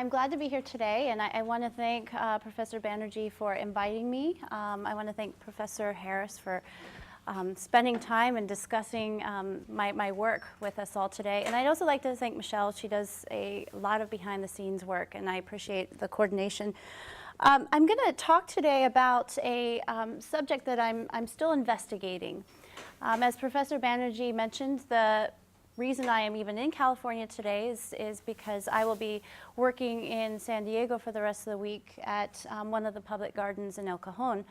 I'm glad to be here today, and I want to thank Professor Banerjee for inviting me. I want to thank Professor Harris for spending time and discussing my work with us all today. And I'd also like to thank Michelle. She does a lot of behind-the-scenes work, and I appreciate the coordination. I'm going to talk today about a subject that I'm still investigating. As Professor Banerjee mentioned, the reason I am even in California today is because I will be working in San Diego for the rest of the week at one of the public gardens in El Cajon.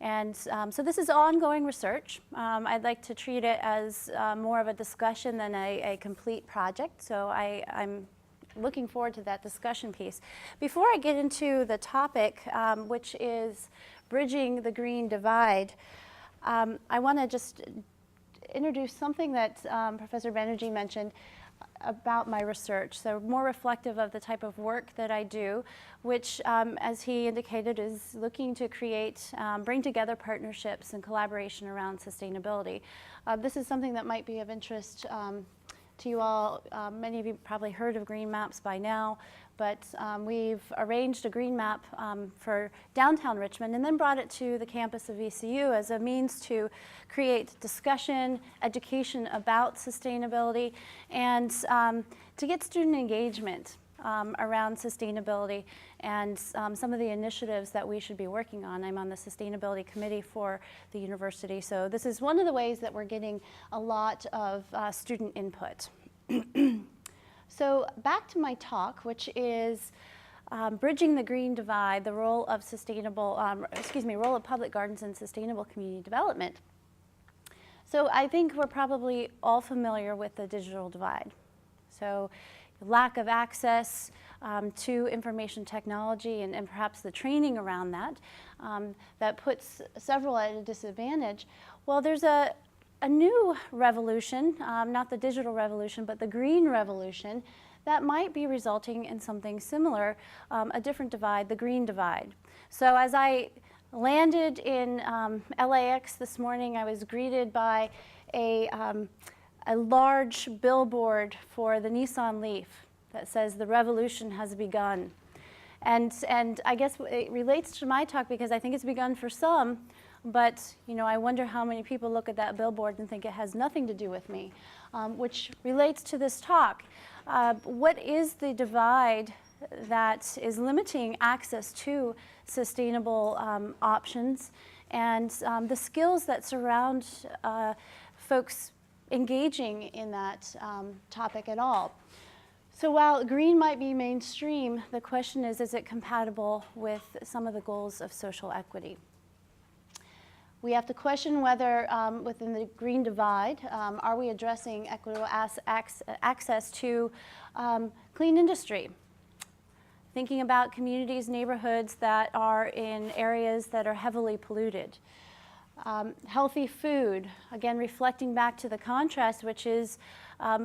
And so this is ongoing research. I'd like to treat it as more of a discussion than a complete project. So I'm looking forward to that discussion piece. Before I get into the topic, which is bridging the green divide, I want to just introduce something that Professor Banerjee mentioned about my research, so more reflective of the type of work that I do, which, as he indicated, is looking to create, bring together partnerships and collaboration around sustainability. This is something that might be of interest to you all. Many of you probably heard of green maps by now, but we've arranged a green map for downtown Richmond and then brought it to the campus of VCU as a means to create discussion, education about sustainability, and to get student engagement around sustainability and some of the initiatives that we should be working on. I'm on the sustainability committee for the university, so this is one of the ways that we're getting a lot of student input. So back to my talk, which is bridging the green divide, the role of role of public gardens in sustainable community development. So I think we're probably all familiar with the digital divide. So lack of access to information technology and perhaps the training around that, that puts several at a disadvantage. Well, there's a new revolution, not the digital revolution, but the green revolution, that might be resulting in something similar, a different divide, the green divide. So as I landed in LAX this morning, I was greeted by a large billboard for the Nissan Leaf that says, "The revolution has begun." And I guess it relates to my talk because I think it's begun for some, but I wonder how many people look at that billboard and think it has nothing to do with me, which relates to this talk. What is the divide that is limiting access to sustainable options and the skills that surround folks engaging in that topic at all? So while green might be mainstream, the question is it compatible with some of the goals of social equity? We have to question whether within the green divide, are we addressing equitable access to clean industry? Thinking about communities, neighborhoods that are in areas that are heavily polluted. Healthy food, again reflecting back to the contrast, which is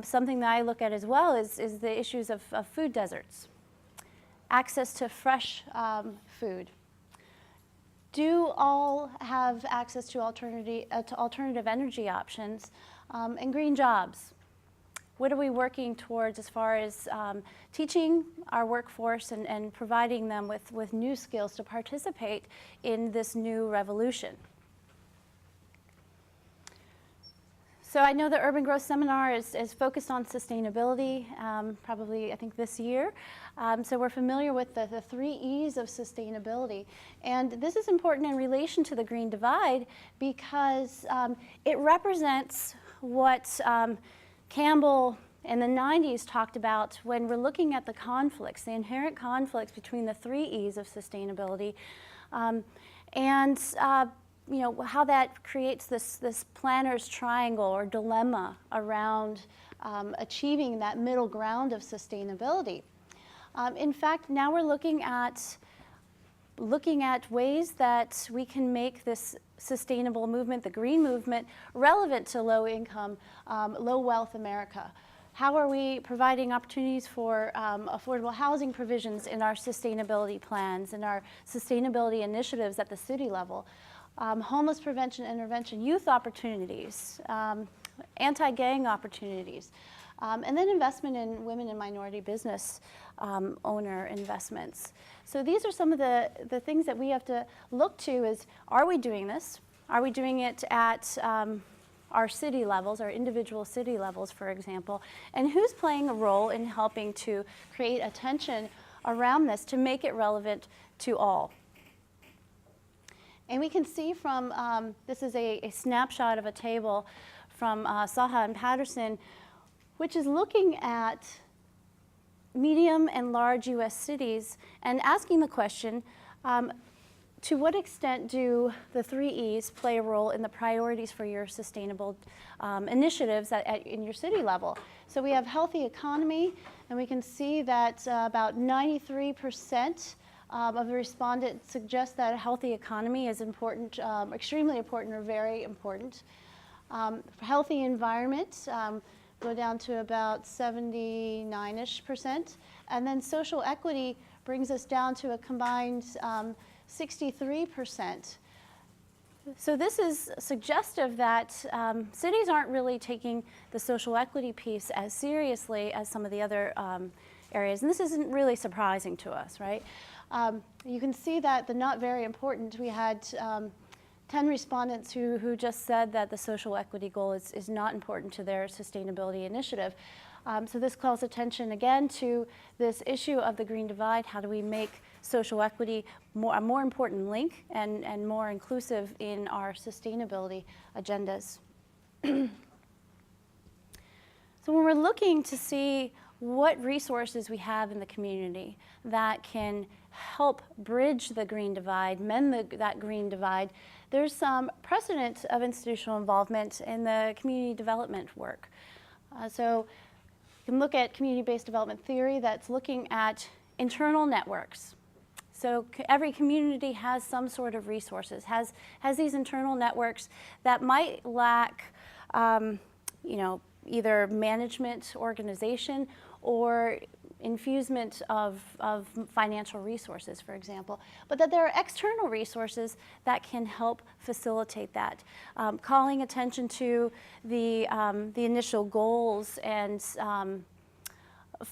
something that I look at as well, is the issues of food deserts. Access to fresh food. Do all have access to alternative energy options and green jobs? What are we working towards as far as teaching our workforce and providing them with new skills to participate in this new revolution? So I know the Urban Growth Seminar is focused on sustainability, probably I think this year. So we're familiar with the 3 E's of sustainability. And this is important in relation to the green divide because it represents what Campbell in the 90s talked about when we're looking at the conflicts, the inherent conflicts between the 3 E's of sustainability, and how that creates this planner's triangle or dilemma around achieving that middle ground of sustainability. In fact, now we're looking at ways that we can make this sustainable movement, the green movement, relevant to low-income, low-wealth America. How are we providing opportunities for affordable housing provisions in our sustainability plans and our sustainability initiatives at the city level? Homeless prevention, intervention, youth opportunities, anti-gang opportunities. and then investment in women and minority business owner investments. So these are some of the things that we have to look to is, are we doing this? Are we doing it at our city levels, our individual city levels, for example? And who's playing a role in helping to create attention around this to make it relevant to all? And we can see from, this is a snapshot of a table from Saha and Patterson, which is looking at medium and large US cities and asking the question, to what extent do the 3 E's play a role in the priorities for your sustainable initiatives in your city level? So we have healthy economy, and we can see that about 93% of the respondents suggest that a healthy economy is important, extremely important or very important. Healthy environment, go down to about 79-ish%. And then social equity brings us down to a combined 63%. So this is suggestive that cities aren't really taking the social equity piece as seriously as some of the other areas. And this isn't really surprising to us, right? You can see that the not very important, we had 10 respondents who just said that the social equity goal is not important to their sustainability initiative. So this calls attention again to this issue of the green divide. How do we make social equity a more important link and more inclusive in our sustainability agendas? So when we're looking to see what resources we have in the community that can help bridge the green divide, mend that green divide, there's some precedent of institutional involvement in the community development work. So you can look at community-based development theory that's looking at internal networks. So every community has some sort of resources, has these internal networks that might lack, either management, organization, or infusement of financial resources, for example, but that there are external resources that can help facilitate that. Calling attention to the initial goals and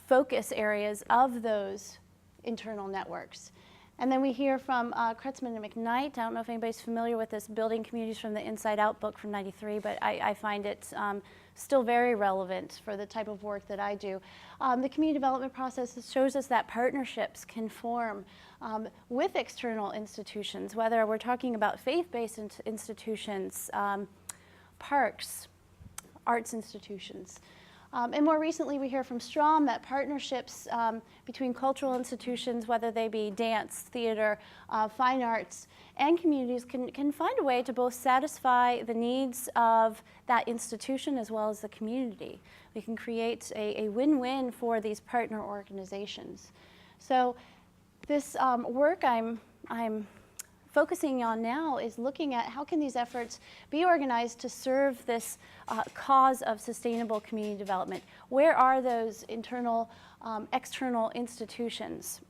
focus areas of those internal networks. And then we hear from Kretzmann and McKnight. I don't know if anybody's familiar with this Building Communities from the Inside Out book from '93, but I find it still very relevant for the type of work that I do. The community development process shows us that partnerships can form with external institutions, whether we're talking about faith-based institutions, parks, arts institutions. And more recently, we hear from Strom that partnerships between cultural institutions, whether they be dance, theater, fine arts, and communities can find a way to both satisfy the needs of that institution as well as the community. We can create a win-win for these partner organizations. So this work I'm focusing on now is looking at how can these efforts be organized to serve this cause of sustainable community development. Where are those internal, external institutions?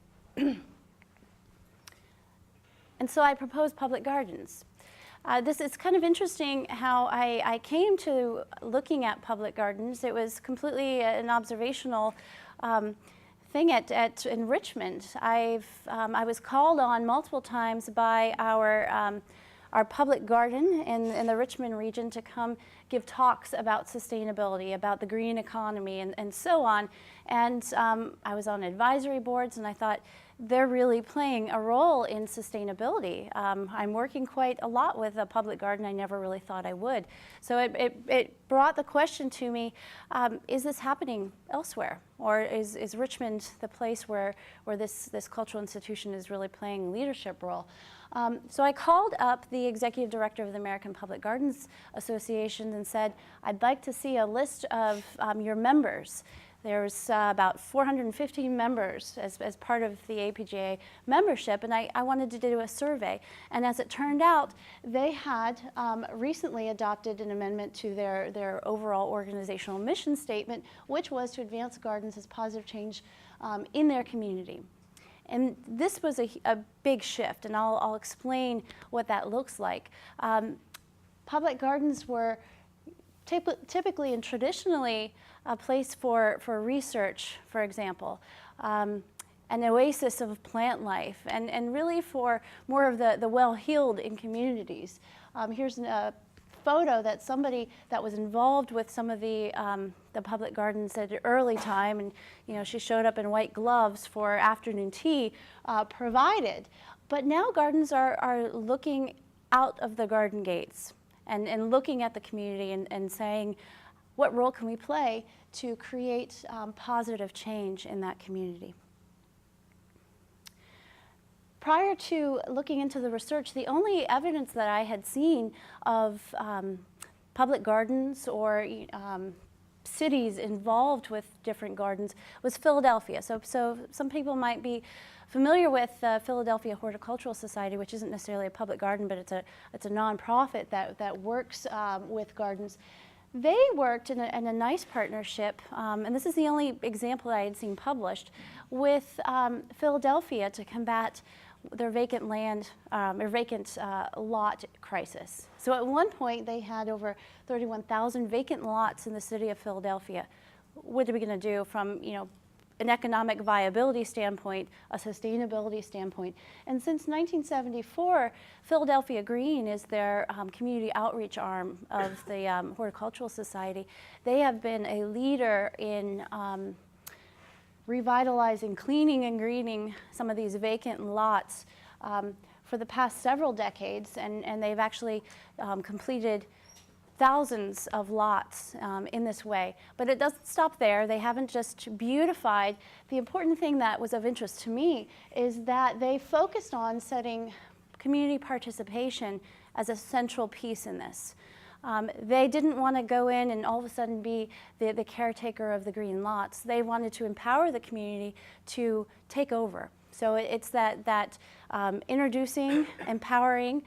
And so I propose public gardens. This is kind of interesting how I came to looking at public gardens. It was completely an observational thing in Richmond. I was called on multiple times by our public garden in the Richmond region to come give talks about sustainability, about the green economy, and so on. And I was on advisory boards, and I thought, they're really playing a role in sustainability. I'm working quite a lot with a public garden. I never really thought I would. So it brought the question to me, is this happening elsewhere? Or is Richmond the place where this cultural institution is really playing a leadership role? So I called up the executive director of the American Public Gardens Association and said, I'd like to see a list of your members. There's about 415 members as part of the APGA membership, and I wanted to do a survey. And as it turned out, they had recently adopted an amendment to their overall organizational mission statement, which was to advance gardens as positive change in their community. And this was a big shift, and I'll explain what that looks like. Public gardens were typically and traditionally a place for research, for example, an oasis of plant life, and really for more of the well-heeled in communities. Here's a photo that somebody that was involved with some of the public gardens at an early time, and she showed up in white gloves for afternoon tea, provided. But now gardens are looking out of the garden gates and looking at the community and saying, what role can we play to create positive change in that community? Prior to looking into the research, the only evidence that I had seen of public gardens or cities involved with different gardens was Philadelphia. So some people might be familiar with Philadelphia Horticultural Society, which isn't necessarily a public garden, but it's a nonprofit that works with gardens. They worked in a nice partnership, and this is the only example that I had seen published, with Philadelphia to combat their vacant land or vacant lot crisis. So at one point they had over 31,000 vacant lots in the city of Philadelphia. What are we going to do from an economic viability standpoint, a sustainability standpoint? And since 1974, Philadelphia Green is their community outreach arm of the Horticultural Society. They have been a leader in revitalizing, cleaning and greening some of these vacant lots for the past several decades, and they've actually completed thousands of lots in this way. But it doesn't stop there. They haven't just beautified. The important thing that was of interest to me is that they focused on setting community participation as a central piece in this. They didn't want to go in and all of a sudden be the caretaker of the green lots. They wanted to empower the community to take over. So it's that introducing, empowering,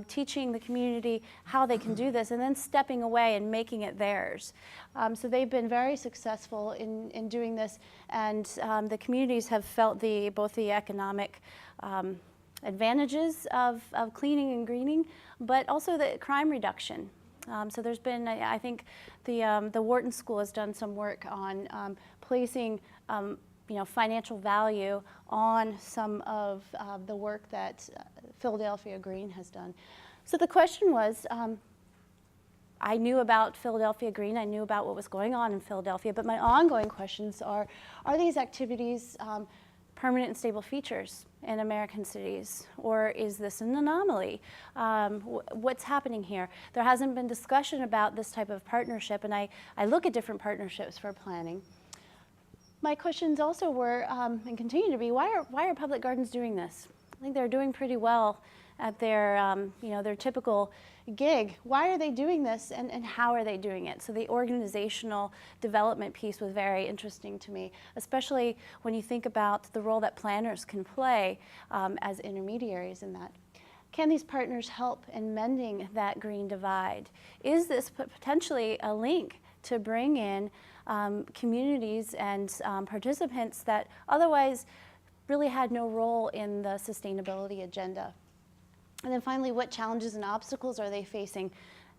teaching the community how they can do this, and then stepping away and making it theirs. So they've been very successful in doing this, and the communities have felt both the economic advantages of cleaning and greening, but also the crime reduction. So there's been, I think, the Wharton School has done some work on placing financial value on some of the work that Philadelphia Green has done. So the question was, I knew about Philadelphia Green, I knew about what was going on in Philadelphia, but my ongoing questions are these activities permanent and stable features in American cities, or is this an anomaly? What's happening here? There hasn't been discussion about this type of partnership, and I look at different partnerships for planning. My questions also were, and continue to be, why are public gardens doing this? I think they're doing pretty well at their typical gig. Why are they doing this, and how are they doing it? So the organizational development piece was very interesting to me, especially when you think about the role that planners can play as intermediaries in that. Can these partners help in mending that green divide? Is this potentially a link to bring in communities and participants that otherwise really had no role in the sustainability agenda? And then finally, what challenges and obstacles are they facing?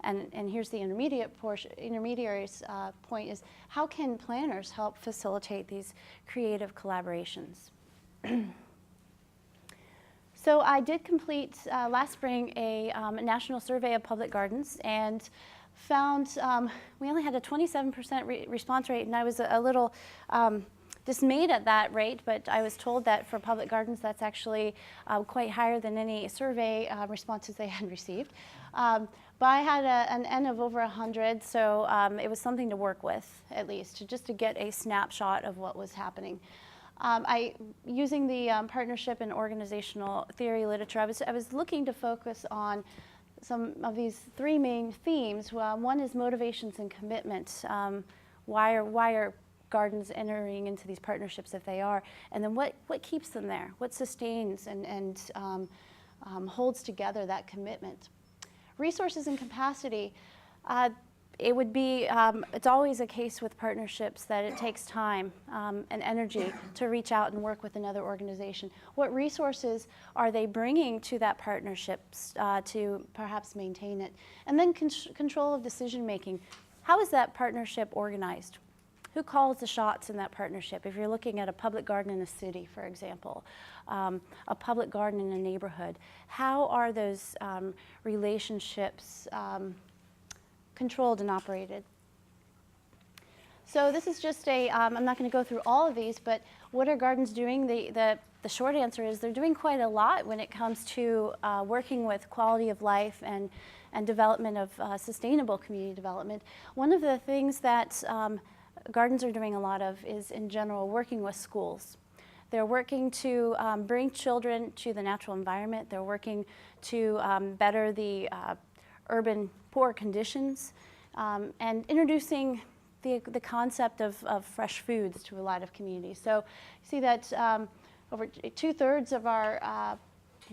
And here's the intermediaries point is, how can planners help facilitate these creative collaborations? So I did complete last spring a national survey of public gardens, and found we only had a 27% response rate, and I was a little dismayed at that rate, but I was told that for public gardens that's actually quite higher than any survey responses they had received. But I had an N of over 100, so it was something to work with, at least, just to get a snapshot of what was happening. Using the partnership and organizational theory literature, I was looking to focus on some of these three main themes. One is motivations and commitment. Why are gardens entering into these partnerships if they are? And then what keeps them there? What sustains and holds together that commitment? Resources and capacity. It would be, it's always a case with partnerships that it takes time and energy to reach out and work with another organization. What resources are they bringing to that partnership to perhaps maintain it? And then control of decision making. how is that partnership organized? Who calls the shots in that partnership? If you're looking at a public garden in a city, for example, a public garden in a neighborhood, how are those relationships controlled and operated? So this is just a, I'm not going to go through all of these, but what are gardens doing? The short answer is they're doing quite a lot when it comes to working with quality of life and development of sustainable community development. One of the things that gardens are doing a lot of is, in general, working with schools. They're working to bring children to the natural environment. They're working to better the urban poor conditions and introducing the concept of fresh foods to a lot of communities. So you see that over 2/3 of our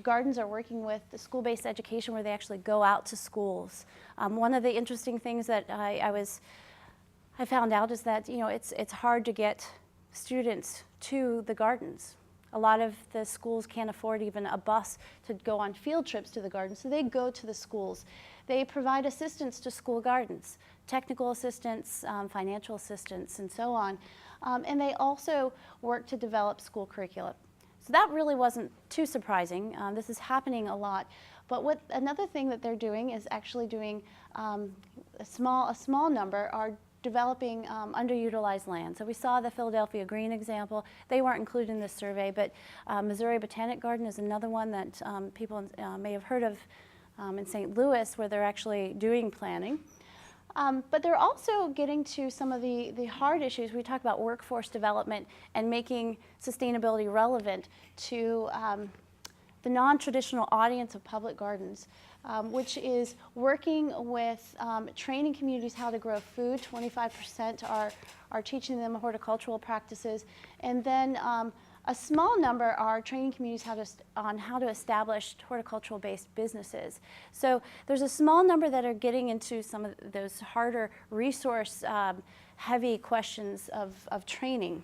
gardens are working with the school-based education where they actually go out to schools. One of the interesting things that I found out is that, you know, it's hard to get students to the gardens. A lot of the schools can't afford even a bus to go on field trips to the gardens, so they go to the schools. They provide assistance to school gardens, technical assistance, financial assistance, and so on. And they also work to develop school curricula. So that really wasn't too surprising. This is happening a lot. But another thing that they're doing is actually doing a small number are developing underutilized land. So we saw the Philadelphia Green example. They weren't included in this survey, but Missouri Botanic Garden is another one that people may have heard of in St. Louis, where they're actually doing planning. But they're also getting to some of the hard issues. We talk about workforce development and making sustainability relevant to the non-traditional audience of public gardens, which is working with training communities how to grow food. 25% are teaching them horticultural practices. And then a small number are training communities on how to establish horticultural-based businesses. So there's a small number that are getting into some of those harder resource-heavy questions of training.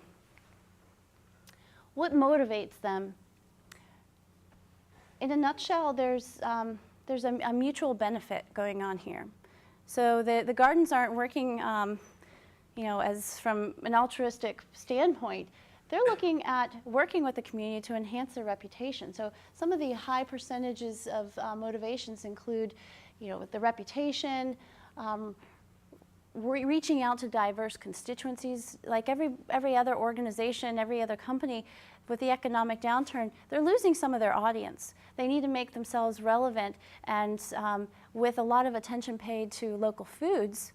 What motivates them? In a nutshell, there's a mutual benefit going on here. So the gardens aren't working, you know, as from an altruistic standpoint. They're looking at working with the community to enhance their reputation. So some of the high percentages of motivations include, you know, the reputation, reaching out to diverse constituencies. Like every other organization, every other company, with the economic downturn, they're losing some of their audience. They need to make themselves relevant, and with a lot of attention paid to local foods,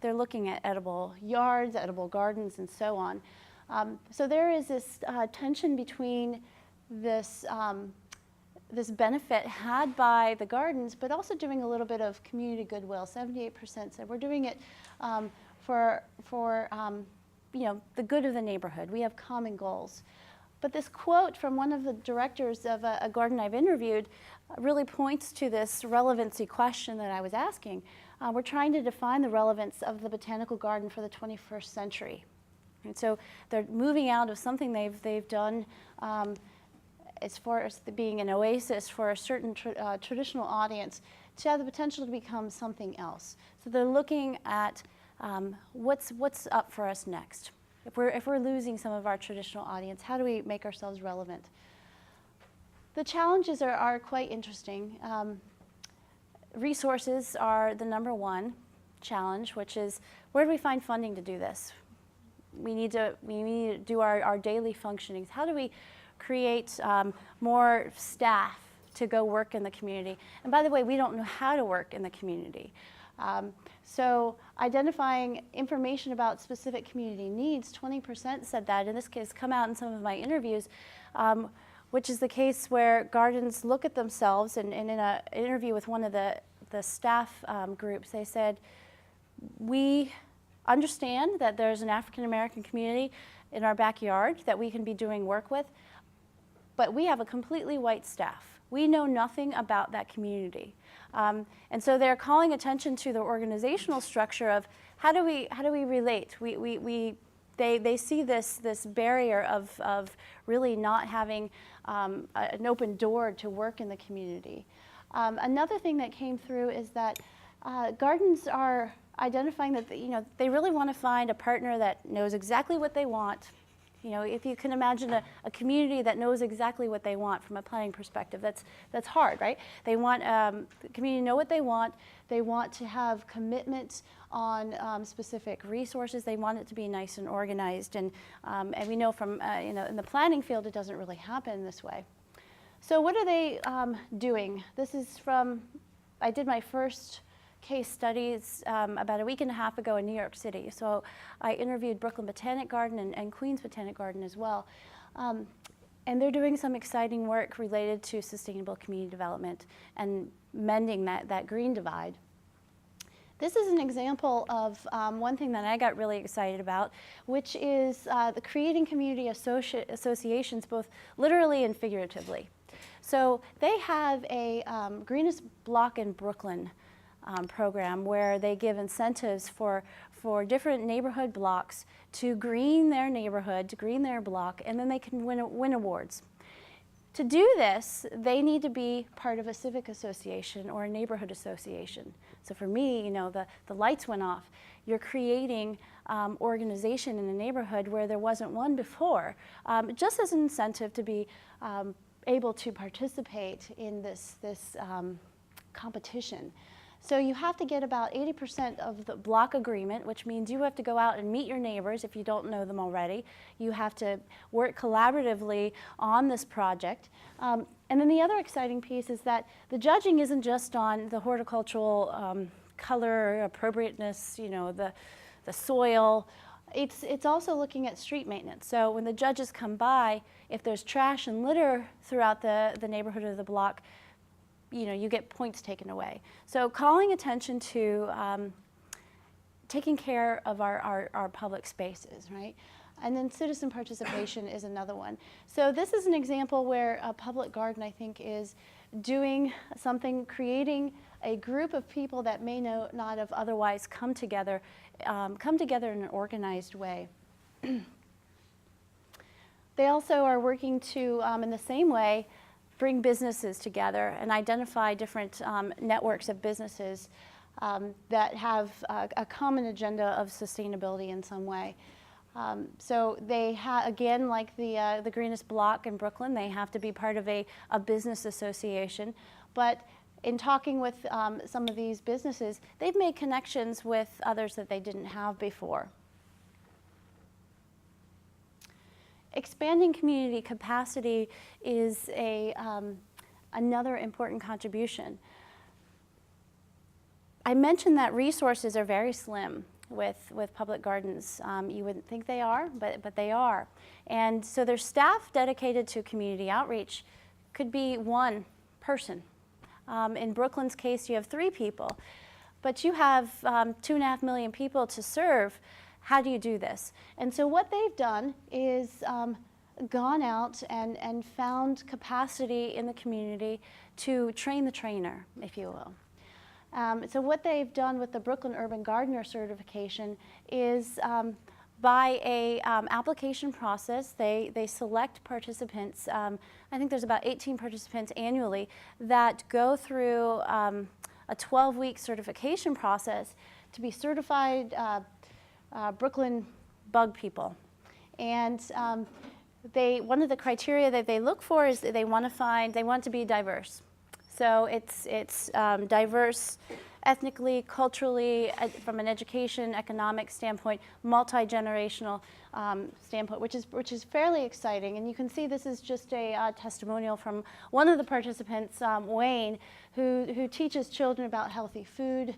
they're looking at edible yards, edible gardens, and so on. So there is this tension between this, this benefit had by the gardens, but also doing a little bit of community goodwill. 78% said we're doing it for you know, the good of the neighborhood. We have common goals. But this quote from one of the directors of a garden I've interviewed really points to this relevancy question that I was asking. We're trying to define the relevance of the botanical garden for the 21st century. And so they're moving out of something they've done as far as being an oasis for a certain traditional audience to have the potential to become something else. So they're looking at what's up for us next. If we're losing some of our traditional audience, how do we make ourselves relevant? The challenges are quite interesting. Resources are the #1 challenge, which is where do we find funding to do this? We need to do our daily functionings. How do we create more staff to go work in the community? And by the way, we don't know how to work in the community. So identifying information about specific community needs, 20% said that. In this case, come out in some of my interviews, which is the case where gardens look at themselves, and in an interview with one of the staff groups, they said, we understand that there's an African American community in our backyard that we can be doing work with, but we have a completely white staff. We know nothing about that community. And so they're calling attention to the organizational structure of how do we relate? They see this barrier of really not having an open door to work in the community. Another thing that came through is that gardens are identifying that they really want to find a partner that knows exactly what they want. If you can imagine a community that knows exactly what they want from a planning perspective, that's hard, right? They want the community to know what they want. They want to have commitment on specific resources. They want it to be nice and organized, and we know from in the planning field it doesn't really happen this way. So what are they doing? This is from, I did my first case studies about a week and a half ago in New York City. So I interviewed Brooklyn Botanic Garden and Queens Botanic Garden as well. And they're doing some exciting work related to sustainable community development and mending that green divide. This is an example of one thing that I got really excited about, which is the creating community associations, both literally and figuratively. So they have a Greenest Block in Brooklyn program where they give incentives for different neighborhood blocks to green their neighborhood, to green their block, and then they can win awards. To do this, they need to be part of a civic association or a neighborhood association. So for me, the lights went off. You're creating organization in a neighborhood where there wasn't one before, just as an incentive to be able to participate in this competition. So you have to get about 80% of the block agreement, which means you have to go out and meet your neighbors if you don't know them already. You have to work collaboratively on this project. And then the other exciting piece is that the judging isn't just on the horticultural color, appropriateness, the soil. It's also looking at street maintenance. So when the judges come by, if there's trash and litter throughout the neighborhood or the block, you get points taken away. So calling attention to taking care of our public spaces, right? And then citizen participation is another one. So this is an example where a public garden, I think, is doing something, creating a group of people that may not have otherwise come together in an organized way. They also are working to, in the same way, bring businesses together and identify different networks of businesses that have a common agenda of sustainability in some way. So they again, like the Greenest Block in Brooklyn, they have to be part of a business association. But in talking with some of these businesses, they've made connections with others that they didn't have before. Expanding community capacity is another important contribution. I mentioned that resources are very slim with public gardens. You wouldn't think they are, but they are. And so their staff dedicated to community outreach could be one person. In Brooklyn's case, you have 3 people, but you have 2.5 million people to serve. How do you do this? And so what they've done is gone out and found capacity in the community to train the trainer, if you will. So what they've done with the Brooklyn Urban Gardener certification is by a application process, they select participants. I think there's about 18 participants annually that go through a 12-week certification process to be certified Brooklyn bug people. And one of the criteria that they look for is that they want to be diverse. So it's diverse ethnically, culturally, from an education, economic standpoint, multi-generational standpoint, which is fairly exciting. And you can see this is just a testimonial from one of the participants, Wayne, who teaches children about healthy food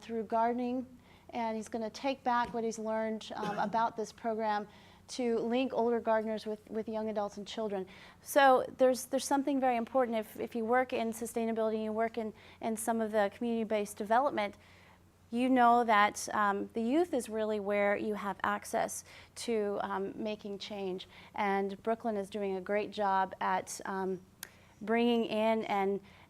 through gardening. And he's going to take back what he's learned about this program to link older gardeners with young adults and children. So there's something very important. If you work in sustainability, you work in some of the community-based development, you know that the youth is really where you have access to making change. And Brooklyn is doing a great job at bringing in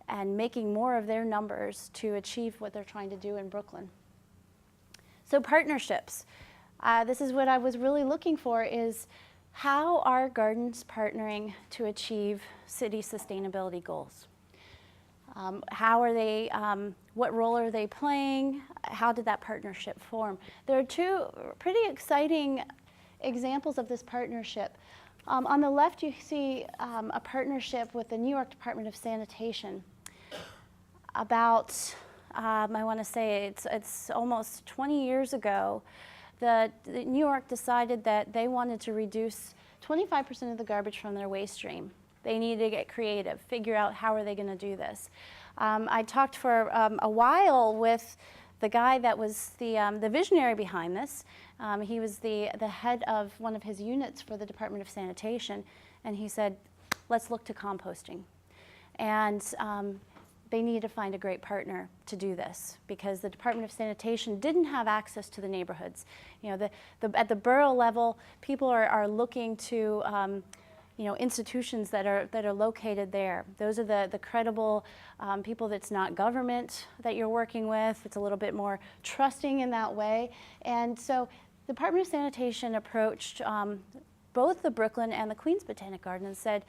and making more of their numbers to achieve what they're trying to do in Brooklyn. So partnerships. This is what I was really looking for, is how are gardens partnering to achieve city sustainability goals? How are they, what role are they playing? How did that partnership form? There are two pretty exciting examples of this partnership. On the left, you see a partnership with the New York Department of Sanitation. About, I want to say it's almost 20 years ago, the New York decided that they wanted to reduce 25% of the garbage from their waste stream. They needed to get creative, figure out how are they going to do this. I talked for a while with the guy that was the visionary behind this. He was the head of one of his units for the Department of Sanitation, and he said, let's look to composting. And they needed to find a great partner to do this because the Department of Sanitation didn't have access to the neighborhoods. You know, at the borough level, people are looking to you know, institutions that are located there. Those are the credible people that's not government that you're working with. It's a little bit more trusting in that way. And so the Department of Sanitation approached both the Brooklyn and the Queens Botanic Garden and said,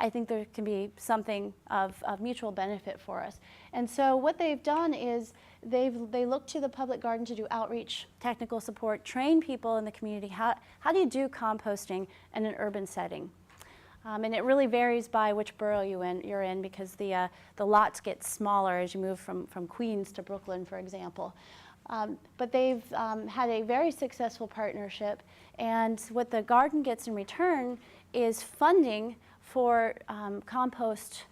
I think there can be something of mutual benefit for us. And so what they've done is they look to the public garden to do outreach, technical support, train people in the community. How do you do composting in an urban setting? And it really varies by which borough you're in because the lots get smaller as you move from Queens to Brooklyn, for example. But they've had a very successful partnership, and what the garden gets in return is funding for compost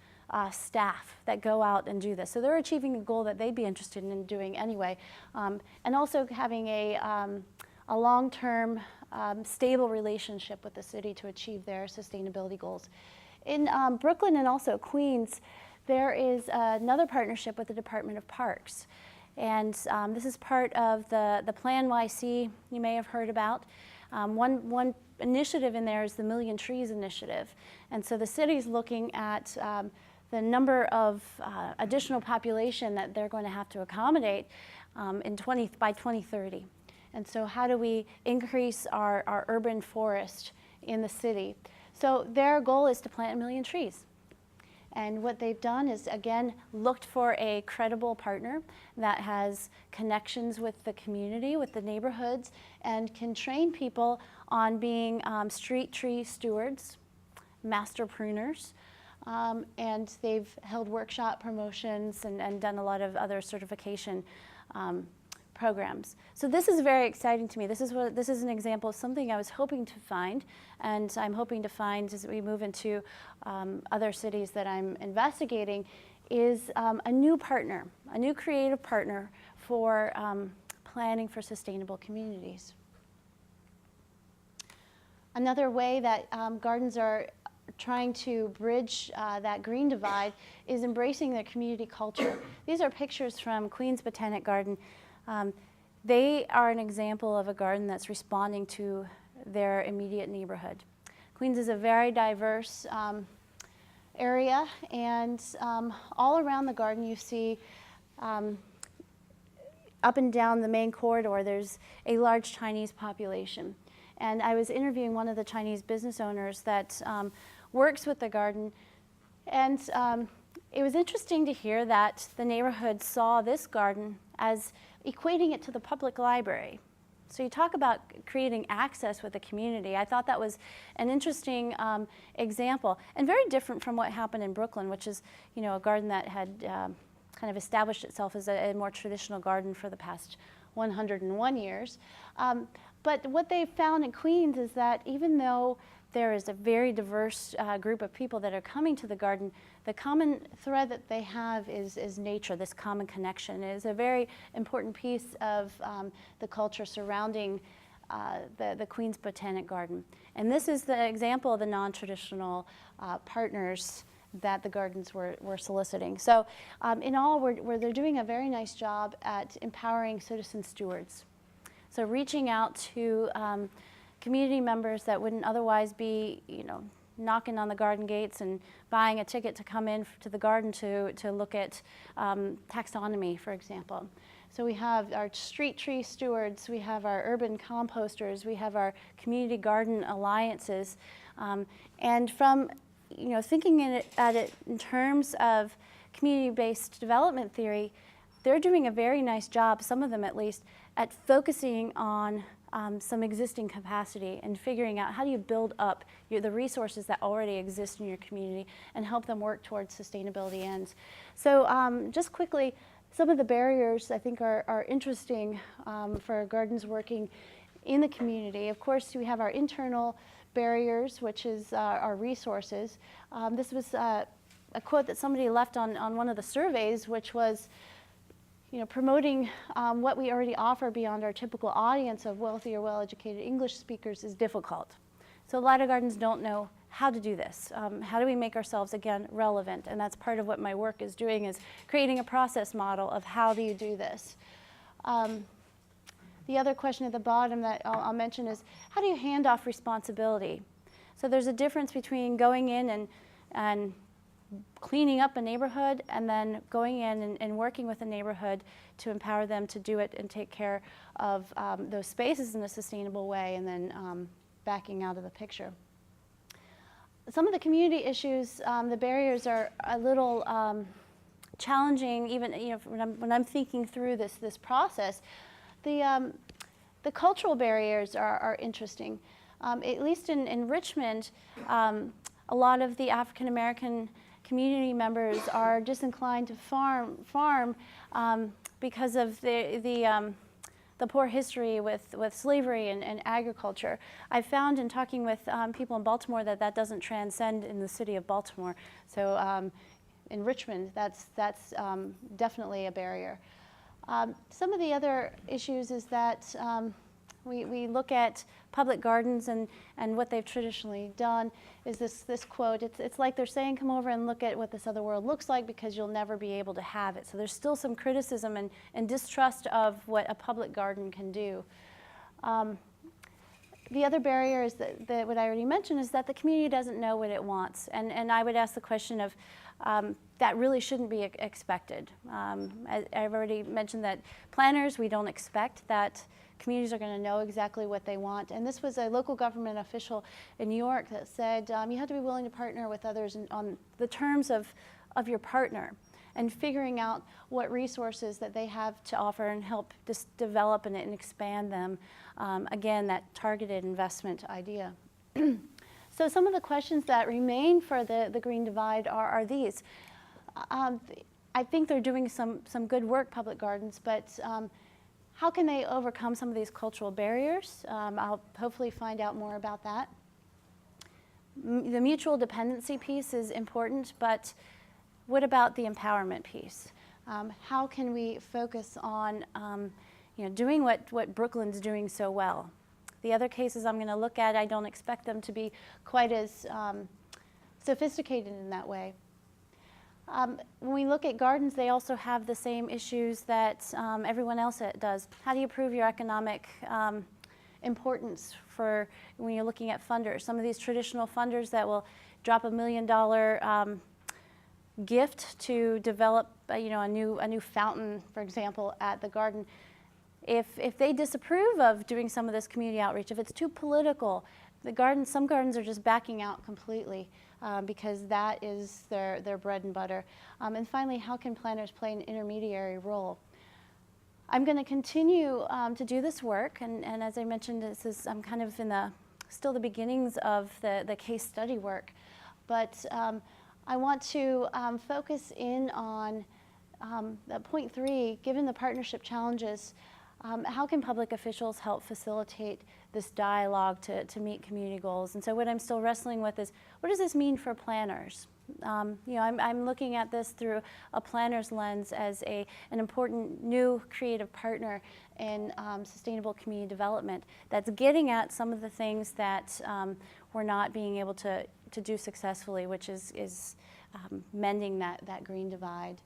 staff that go out and do this. So they're achieving a goal that they'd be interested in doing anyway, and also having a long-term stable relationship with the city to achieve their sustainability goals. In Brooklyn and also Queens, there is another partnership with the Department of Parks. And this is part of the Plan NYC you may have heard about. One initiative in there is the Million Trees Initiative. And so the city's looking at the number of additional population that they're going to have to accommodate by 2030. And so how do we increase our urban forest in the city? So their goal is to plant 1 million trees. And what they've done is, again, looked for a credible partner that has connections with the community, with the neighborhoods, and can train people on being street tree stewards, master pruners, and they've held workshop promotions and done a lot of other certification programs. So this is very exciting to me. This is an example of something I was hoping to find, and I'm hoping to find as we move into other cities that I'm investigating, is a new partner, a new creative partner for planning for sustainable communities. Another way that gardens are trying to bridge that green divide is embracing their community culture. These are pictures from Queens Botanic Garden. They are an example of a garden that's responding to their immediate neighborhood. Queens is a very diverse area, and all around the garden you see up and down the main corridor there's a large Chinese population. And I was interviewing one of the Chinese business owners that works with the garden, and it was interesting to hear that the neighborhood saw this garden as equating it to the public library. So you talk about creating access with the community. I thought that was an interesting example, and very different from what happened in Brooklyn, which is, you know, a garden that had kind of established itself as a more traditional garden for the past 101 years. But what they found in Queens is that even though there is a very diverse group of people that are coming to the garden, the common thread that they have is nature. This common connection is a very important piece of the culture surrounding the Queens Botanic Garden. And this is the example of the non-traditional partners that the gardens were soliciting. So in all, they're doing a very nice job at empowering citizen stewards. So reaching out to community members that wouldn't otherwise be, you know, knocking on the garden gates and buying a ticket to come in to the garden to look at taxonomy, for example. So we have our street tree stewards, we have our urban composters, we have our community garden alliances, and from, you know, thinking at it in terms of community-based development theory, they're doing a very nice job, some of them at least, at focusing on some existing capacity and figuring out how do you build up the resources that already exist in your community and help them work towards sustainability ends. So just quickly, some of the barriers I think are interesting for gardens working in the community. Of course, we have our internal barriers, which is our resources. This was a quote that somebody left on one of the surveys, which was, promoting what we already offer beyond our typical audience of wealthy or well-educated English speakers is difficult. So a lot of gardens don't know how to do this. How do we make ourselves, again, relevant? And that's part of what my work is doing, is creating a process model of how do you do this. The other question at the bottom that I'll mention is, how do you hand off responsibility? So there's a difference between going in and cleaning up a neighborhood and then going in and working with a neighborhood to empower them to do it and take care of those spaces in a sustainable way, and then backing out of the picture. Some of the community issues, the barriers are a little challenging, even when I'm thinking through this process. The cultural barriers are interesting. At least in Richmond, a lot of the African American community members are disinclined to farm because of the poor history with slavery and agriculture. I've found in talking with people in Baltimore that doesn't transcend in the city of Baltimore. So in Richmond, that's definitely a barrier. Some of the other issues is that we look at public gardens and what they've traditionally done is this quote. It's like they're saying, come over and look at what this other world looks like because you'll never be able to have it. So there's still some criticism and distrust of what a public garden can do. The other barrier is that what I already mentioned is that the community doesn't know what it wants. And I would ask the question of, that really shouldn't be expected. I've already mentioned that planners, we don't expect that communities are going to know exactly what they want. And this was a local government official in New York that said you have to be willing to partner with others on the terms of your partner and figuring out what resources that they have to offer and help just develop and expand them. Again, that targeted investment idea. So some of the questions that remain for the Green Divide are these. I think they're doing some good work, public gardens, but how can they overcome some of these cultural barriers? I'll hopefully find out more about that. The mutual dependency piece is important, but what about the empowerment piece? How can we focus on doing what Brooklyn's doing so well? The other cases I'm going to look at, I don't expect them to be quite as sophisticated in that way. When we look at gardens, they also have the same issues that everyone else does. How do you prove your economic importance for when you're looking at funders? Some of these traditional funders that will drop $1 million gift to develop a new fountain, for example, at the garden. If they disapprove of doing some of this community outreach, if it's too political, some gardens are just backing out completely because that is their bread and butter. And finally, how can planners play an intermediary role? I'm going to continue to do this work, and as I mentioned, I'm kind of in still the beginnings of the case study work, but I want to focus in on point 3, given the partnership challenges. How can public officials help facilitate this dialogue to meet community goals? And so what I'm still wrestling with is, what does this mean for planners? I'm looking at this through a planner's lens as an important new creative partner in sustainable community development that's getting at some of the things that we're not being able to do successfully, which is mending that green divide.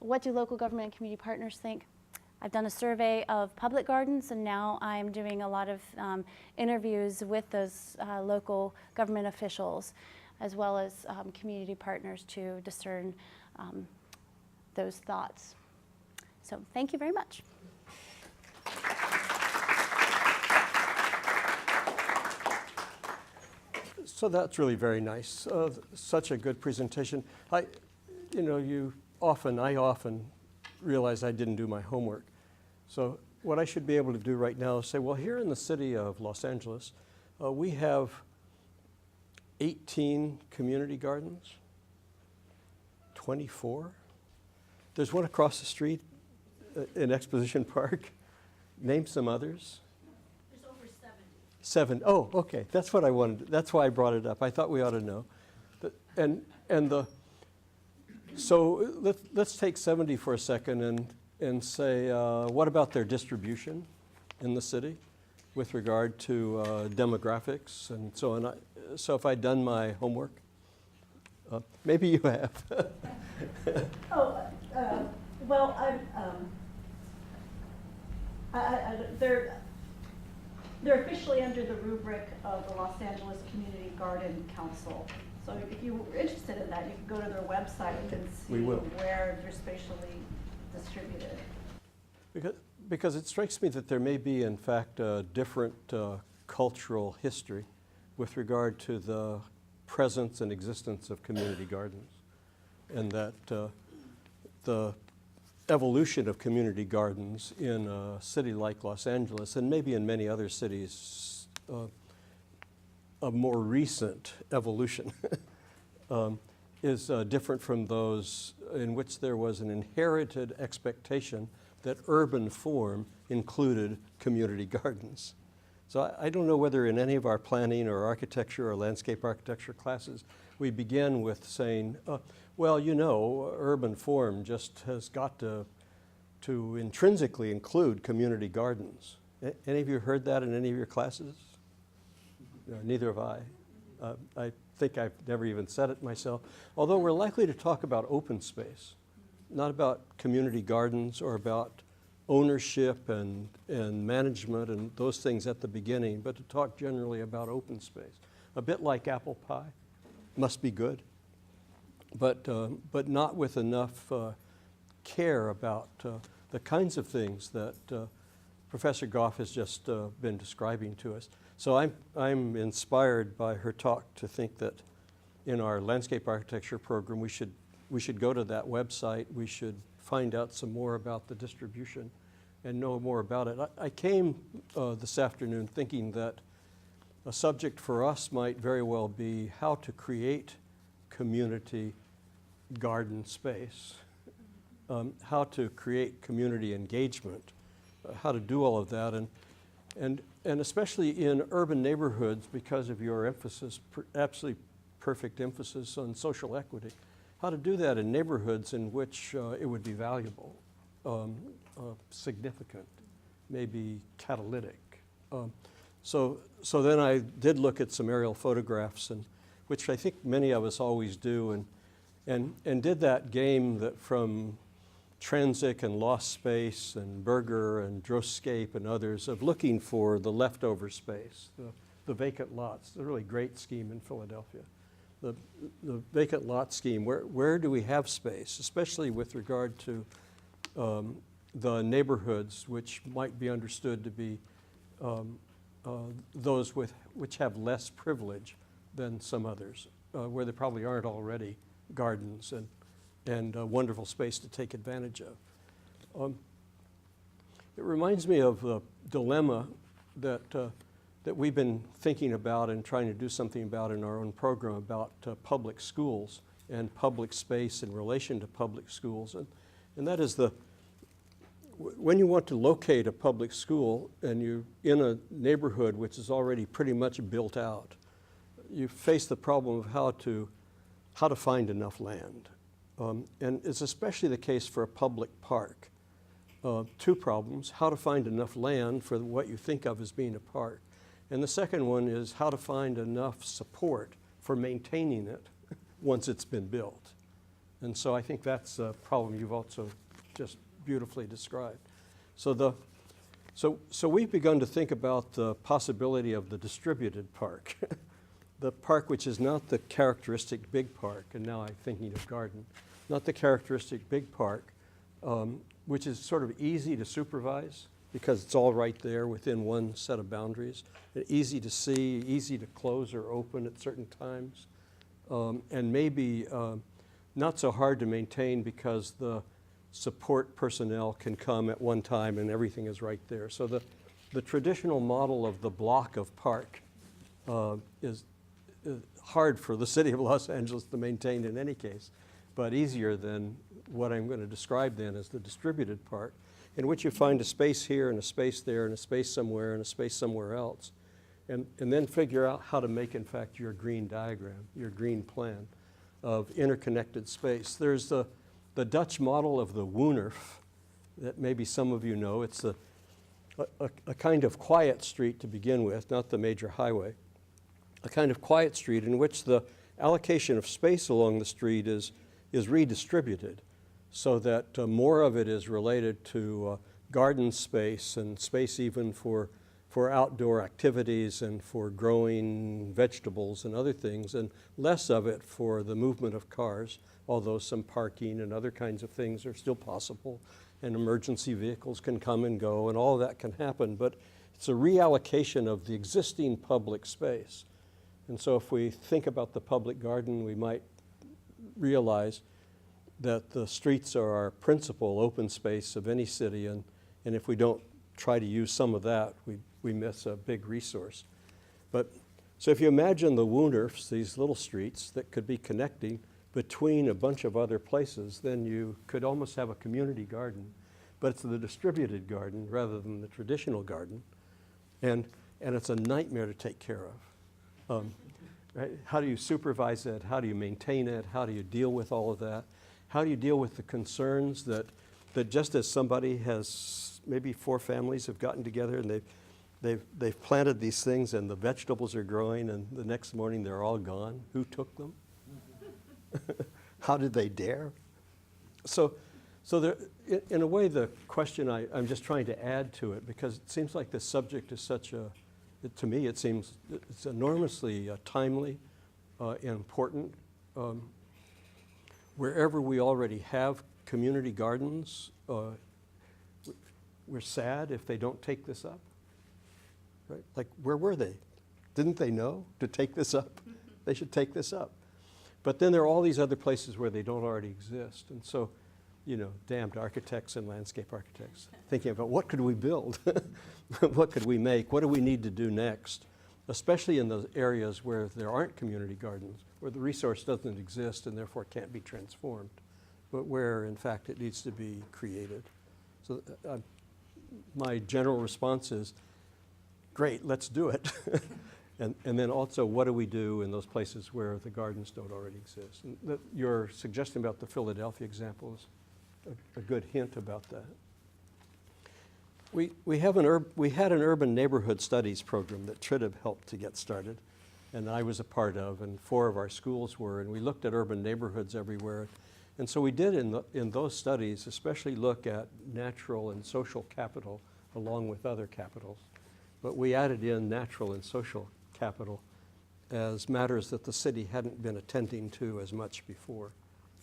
What do local government and community partners think? I've done a survey of public gardens, and now I'm doing a lot of interviews with those local government officials, as well as community partners to discern those thoughts. So thank you very much. So that's really very nice. Such a good presentation. you know, I often realize I didn't do my homework. So what I should be able to do right now is say, well, here in the city of Los Angeles, we have 18 community gardens, 24. There's one across the street in Exposition Park. Name some others. There's over 70. Oh, okay. That's what I wanted. That's why I brought it up. I thought we ought to know. So let's take 70 for a second and say, what about their distribution in the city with regard to demographics and so on? So if I'd done my homework, maybe you have. Well, they're officially under the rubric of the Los Angeles Community Garden Council. So if you were interested in that, you can go to their website and see where they're spatially distributed. Because it strikes me that there may be, in fact, a different cultural history with regard to the presence and existence of community gardens, and that the evolution of community gardens in a city like Los Angeles, and maybe in many other cities, a more recent evolution is different from those in which there was an inherited expectation that urban form included community gardens. So I don't know whether in any of our planning or architecture or landscape architecture classes we begin with saying, well, you know, urban form just has got to intrinsically include community gardens. Any of you heard that in any of your classes? Neither have I. I think I've never even said it myself, although we're likely to talk about open space, not about community gardens or about ownership and management and those things at the beginning, but to talk generally about open space. A bit like apple pie, must be good, but not with enough care about the kinds of things that Professor Gough has just been describing to us. So I'm inspired by her talk to think that in our landscape architecture program we should go to that website. We should find out some more about the distribution and know more about it. I came this afternoon thinking that a subject for us might very well be how to create community garden space, how to create community engagement, how to do all of that, and especially in urban neighborhoods because of your emphasis, absolutely perfect emphasis on social equity, how to do that in neighborhoods in which it would be valuable, significant, maybe catalytic. So then I did look at some aerial photographs, which I think many of us always do, and did that game that from Transic and Lost Space and Berger and Droscape and others of looking for the leftover space, the vacant lots. It's a really great scheme in Philadelphia. The vacant lot scheme, where do we have space, especially with regard to the neighborhoods which might be understood to be those which have less privilege than some others, where there probably aren't already gardens and a wonderful space to take advantage of. It reminds me of the dilemma that we've been thinking about and trying to do something about in our own program about public schools and public space in relation to public schools. And that is when you want to locate a public school and you're in a neighborhood which is already pretty much built out, you face the problem of how to find enough land. And it's especially the case for a public park. Two problems: how to find enough land for what you think of as being a park. And the second one is how to find enough support for maintaining it once it's been built. And so I think that's a problem you've also just beautifully described. So we've begun to think about the possibility of the distributed park. The park which is not the characteristic big park, and now I'm thinking of garden, not the characteristic big park, which is sort of easy to supervise because it's all right there within one set of boundaries, easy to see, easy to close or open at certain times, and maybe not so hard to maintain because the support personnel can come at one time and everything is right there. So the traditional model of the block of park is hard for the city of Los Angeles to maintain in any case, but easier than what I'm going to describe then as the distributed park, in which you find a space here and a space there and a space somewhere and a space somewhere else, and then figure out how to make, in fact, your green diagram, your green plan of interconnected space. There's the Dutch model of the Woonerf that maybe some of you know. It's a kind of quiet street to begin with, not the major highway, a kind of quiet street in which the allocation of space along the street is redistributed so that more of it is related to garden space and space even for outdoor activities and for growing vegetables and other things, and less of it for the movement of cars, although some parking and other kinds of things are still possible, and emergency vehicles can come and go, and all of that can happen. But it's a reallocation of the existing public space. And so if we think about the public garden, we might realize that the streets are our principal open space of any city, and if we don't try to use some of that, we miss a big resource. But so if you imagine the Woonerfs, these little streets that could be connecting between a bunch of other places, then you could almost have a community garden, but it's the distributed garden rather than the traditional garden, and it's a nightmare to take care of. Right? How do you supervise it? How do you maintain it? How do you deal with all of that? How do you deal with the concerns that just as somebody has, maybe 4 families have gotten together and they've planted these things and the vegetables are growing and the next morning they're all gone? Who took them? How did they dare? So there, in a way, the question I'm just trying to add to it, because it seems like the subject is to me, it seems it's enormously timely and important. Wherever we already have community gardens, we're sad if they don't take this up. Right? Like, where were they? Didn't they know to take this up? They should take this up. But then there are all these other places where they don't already exist. And so, damned architects and landscape architects thinking about what could we build? What could we make? What do we need to do next? Especially in those areas where there aren't community gardens, where the resource doesn't exist and therefore can't be transformed, but where, in fact, it needs to be created. So my general response is, great, let's do it. And then also, what do we do in those places where the gardens don't already exist? And your suggestion about the Philadelphia example is a good hint about that. We had an urban neighborhood studies program that should have helped to get started, and I was a part of, and 4 of our schools were, and we looked at urban neighborhoods everywhere. And so we did in those studies especially look at natural and social capital along with other capitals. But we added in natural and social capital as matters that the city hadn't been attending to as much before.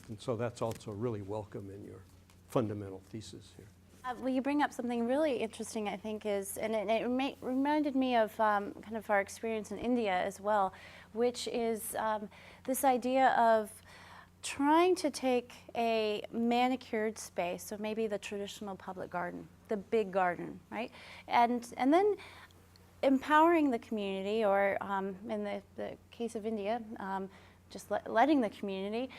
And so that's also really welcome in your fundamental thesis here. Well, you bring up something really interesting, I think, and it reminded me of kind of our experience in India as well, which is this idea of trying to take a manicured space, so maybe the traditional public garden, the big garden, right? And then empowering the community, or in the case of India, just letting the community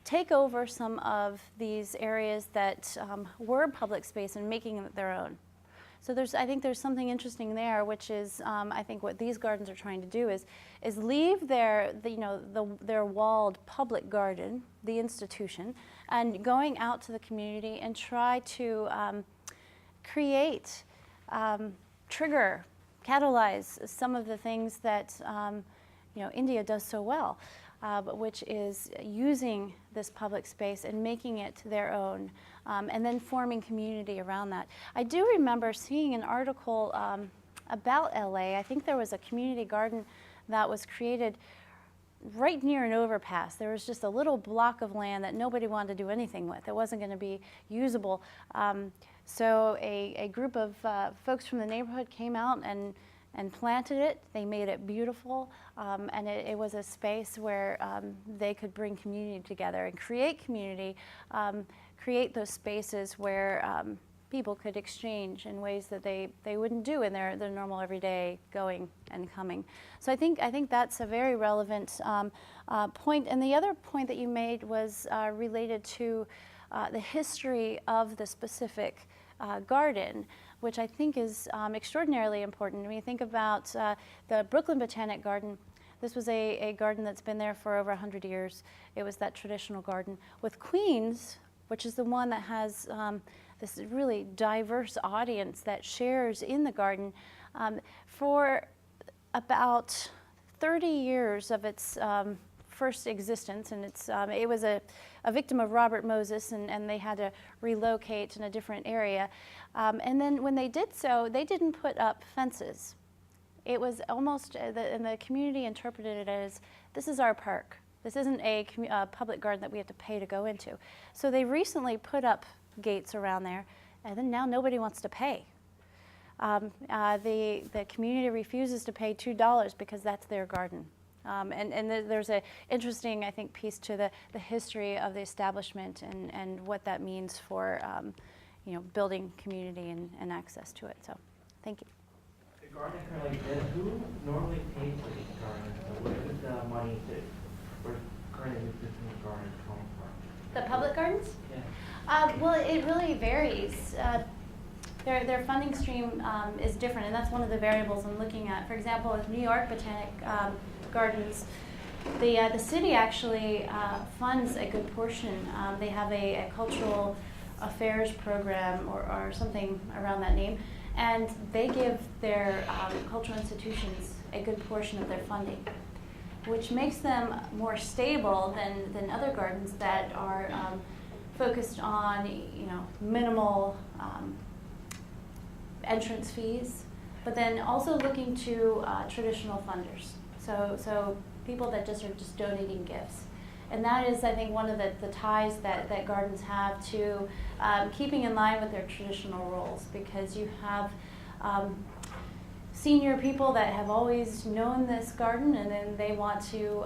take over some of these areas that were public space and making it their own. So I think there's something interesting there, which is I think what these gardens are trying to do is leave their walled public garden, the institution, and going out to the community and try to create, trigger, catalyze some of the things that India does so well, which is using this public space and making it their own, and then forming community around that. I do remember seeing an article about LA. I think there was a community garden that was created right near an overpass. There was just a little block of land that nobody wanted to do anything with. It wasn't going to be usable. So a group of folks from the neighborhood came out and and planted it. They made it beautiful, and it was a space where they could bring community together and create community, create those spaces where people could exchange in ways that they wouldn't do in their normal everyday going and coming. So I think that's a very relevant point. And the other point that you made was related to the history of the specific garden, which I think is extraordinarily important. When you think about the Brooklyn Botanic Garden, this was a garden that's been there for over 100 years. It was that traditional garden. With Queens, which is the one that has this really diverse audience that shares in the garden, for about 30 years of its first existence, and it was a victim of Robert Moses, and they had to relocate in a different area. And then when they did so, they didn't put up fences. It was almost, and the community interpreted it as, this is our park. This isn't a public garden that we have to pay to go into. So they recently put up gates around there, and then now nobody wants to pay. The community refuses to pay $2 because that's their garden. And there's an interesting, I think, piece to the history of the establishment and what that means for building community and access to it. So, thank you. The garden currently exists. Who normally pays for these gardens? Where does the money for currently existing gardens come from? The public gardens? Yeah. Well, it really varies. Their funding stream is different, and that's one of the variables I'm looking at. For example, with New York Botanic Gardens, the city actually funds a good portion. They have a cultural affairs program or something around that name, and they give their cultural institutions a good portion of their funding, which makes them more stable than other gardens that are focused on minimal entrance fees, but then also looking to traditional funders. So people that are just donating gifts. And that is, I think, one of the ties that gardens have to keeping in line with their traditional roles, because you have senior people that have always known this garden, and then they want to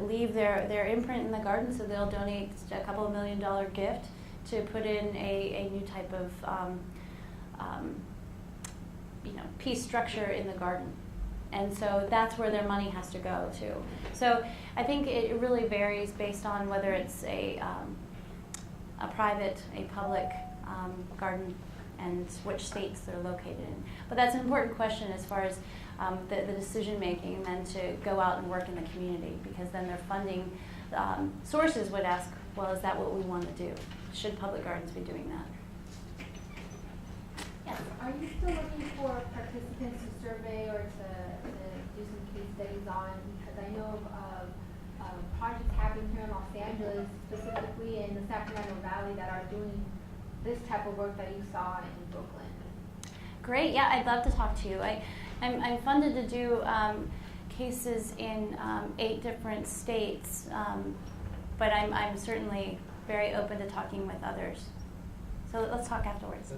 leave their imprint in the garden, so they'll donate a couple of $1 million gift to put in a new type of piece structure in the garden. And so that's where their money has to go to. So I think it really varies based on whether it's a private, a public garden, and which states they're located in. But that's an important question as far as the decision making, and then to go out and work in the community, because then their funding sources would ask, well, is that what we want to do? Should public gardens be doing that? Yes. Are you still looking for participants to survey or to do some case studies on? Because I know of projects happening here in Los Angeles, specifically in the Sacramento Valley, that are doing this type of work that you saw in Brooklyn. Great, yeah, I'd love to talk to you. I'm funded to do cases in 8 different states, but I'm certainly very open to talking with others. So let's talk afterwards.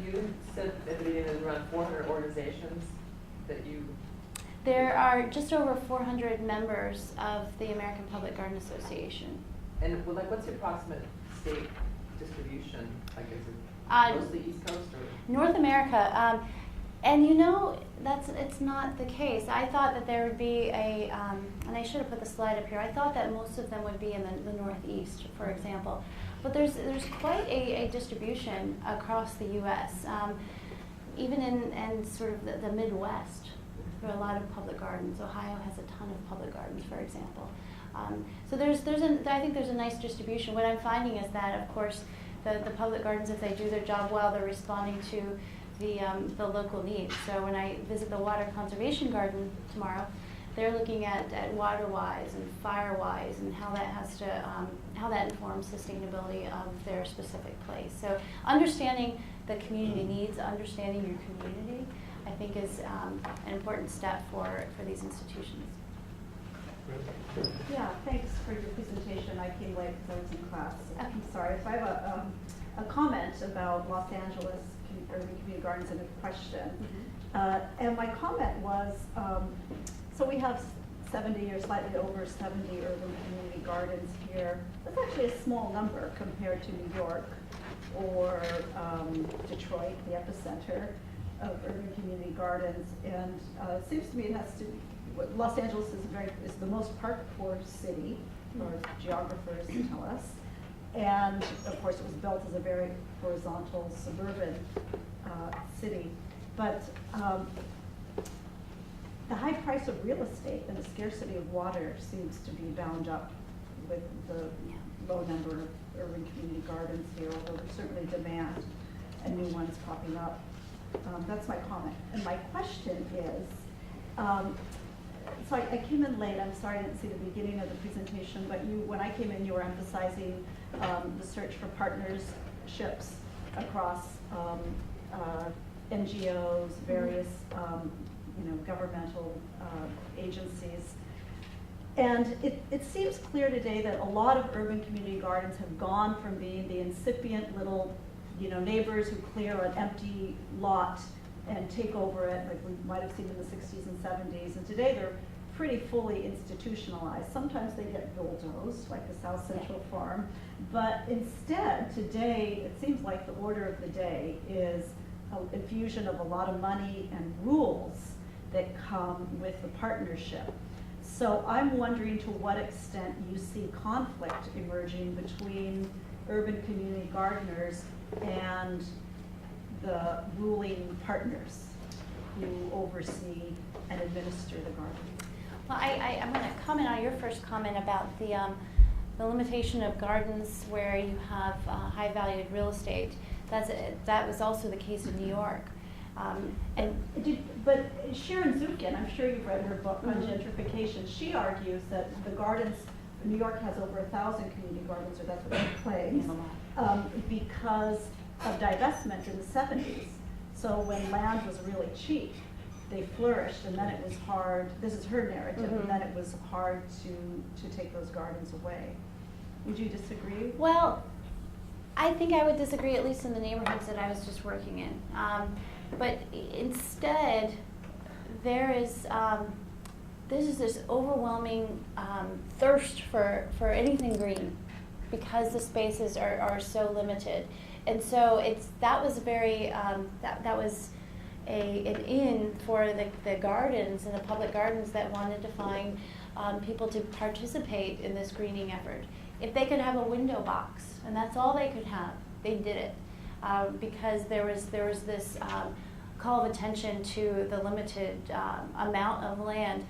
You said at the beginning there's around 400 organizations that you... There are just over 400 members of the American Public Garden Association. And what's the approximate state distribution? Is it mostly East Coast or? North America. And it's not the case. I thought that there would be and I should have put the slide up here, I thought that most of them would be in the Northeast, for example. But there's quite a distribution across the U.S., even in sort of the Midwest. There are a lot of public gardens. Ohio has a ton of public gardens, for example. So I think there's a nice distribution. What I'm finding is that, of course, the public gardens, if they do their job well, they're responding to the local needs. So when I visit the water conservation garden tomorrow, they're looking at water-wise and fire-wise and how that informs sustainability of their specific place. So understanding the community needs, understanding your community, I think is an important step for these institutions. Yeah, thanks for your presentation. I came late because I was in class. I'm sorry. So I have a comment about Los Angeles urban community gardens in a question. And my comment was, so we have 70 or slightly over 70 urban community gardens here. That's actually a small number compared to New York or Detroit, the epicenter of urban community gardens. And it seems to me it has to, Los Angeles is the most park poor city, or geographers tell us. And of course it was built as a very horizontal suburban city. But the high price of real estate and the scarcity of water seems to be bound up with the low number of urban community gardens here, although there's certainly demand and new ones popping up. That's my comment. And my question is, so I came in late, I'm sorry I didn't see the beginning of the presentation, but when I came in, you were emphasizing the search for partnerships across NGOs, various governmental agencies. And it seems clear today that a lot of urban community gardens have gone from being the incipient little neighbors who clear an empty lot and take over it, like we might have seen in the 60s and 70s. And today they're pretty fully institutionalized. Sometimes they get bulldozed, like the South Central Farm. But instead, today, it seems like the order of the day is an infusion of a lot of money and rules that come with the partnership. So I'm wondering to what extent you see conflict emerging between urban community gardeners and the ruling partners who oversee and administer the garden. Well, I'm going to comment on your first comment about the limitation of gardens where you have high-valued real estate. That was also the case in New York. But Sharon Zukin, I'm sure you've read her book on gentrification. She argues that the gardens, New York has over 1,000 community gardens, or that's what she claims, because of divestment in the 70s. So when land was really cheap, they flourished, and then it was hard. This is her narrative, and then it was hard to take those gardens away. Would you disagree? Well, I think I would disagree, at least in the neighborhoods that I was just working in. But instead, there's this overwhelming thirst for anything green because the spaces are so limited. And so that was an in for the gardens and the public gardens that wanted to find people to participate in this greening effort. If they could have a window box, and that's all they could have, they did it. Because there was this call of attention to the limited amount of land.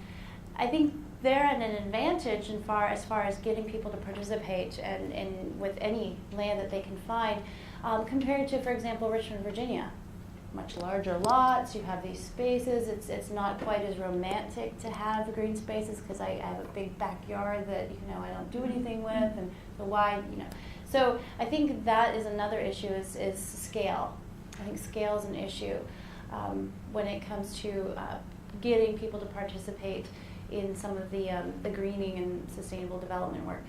I think they're at an advantage as far as getting people to participate and with any land that they can find, compared to, for example, Richmond, Virginia. Much larger lots, you have these spaces. It's not quite as romantic to have the green spaces because I have a big backyard that I don't do anything with, and the wide, So I think that is another issue is scale. I think scale is an issue when it comes to getting people to participate in some of the greening and sustainable development work.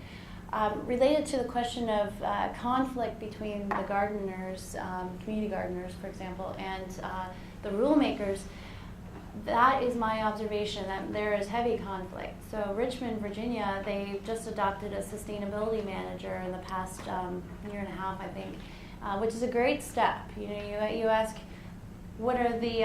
Related to the question of conflict between the gardeners, community gardeners, for example, and the rule makers, that is my observation, that there is heavy conflict. So Richmond, Virginia, they just adopted a sustainability manager in the past year and a half, I think, which is a great step. You ask, what are the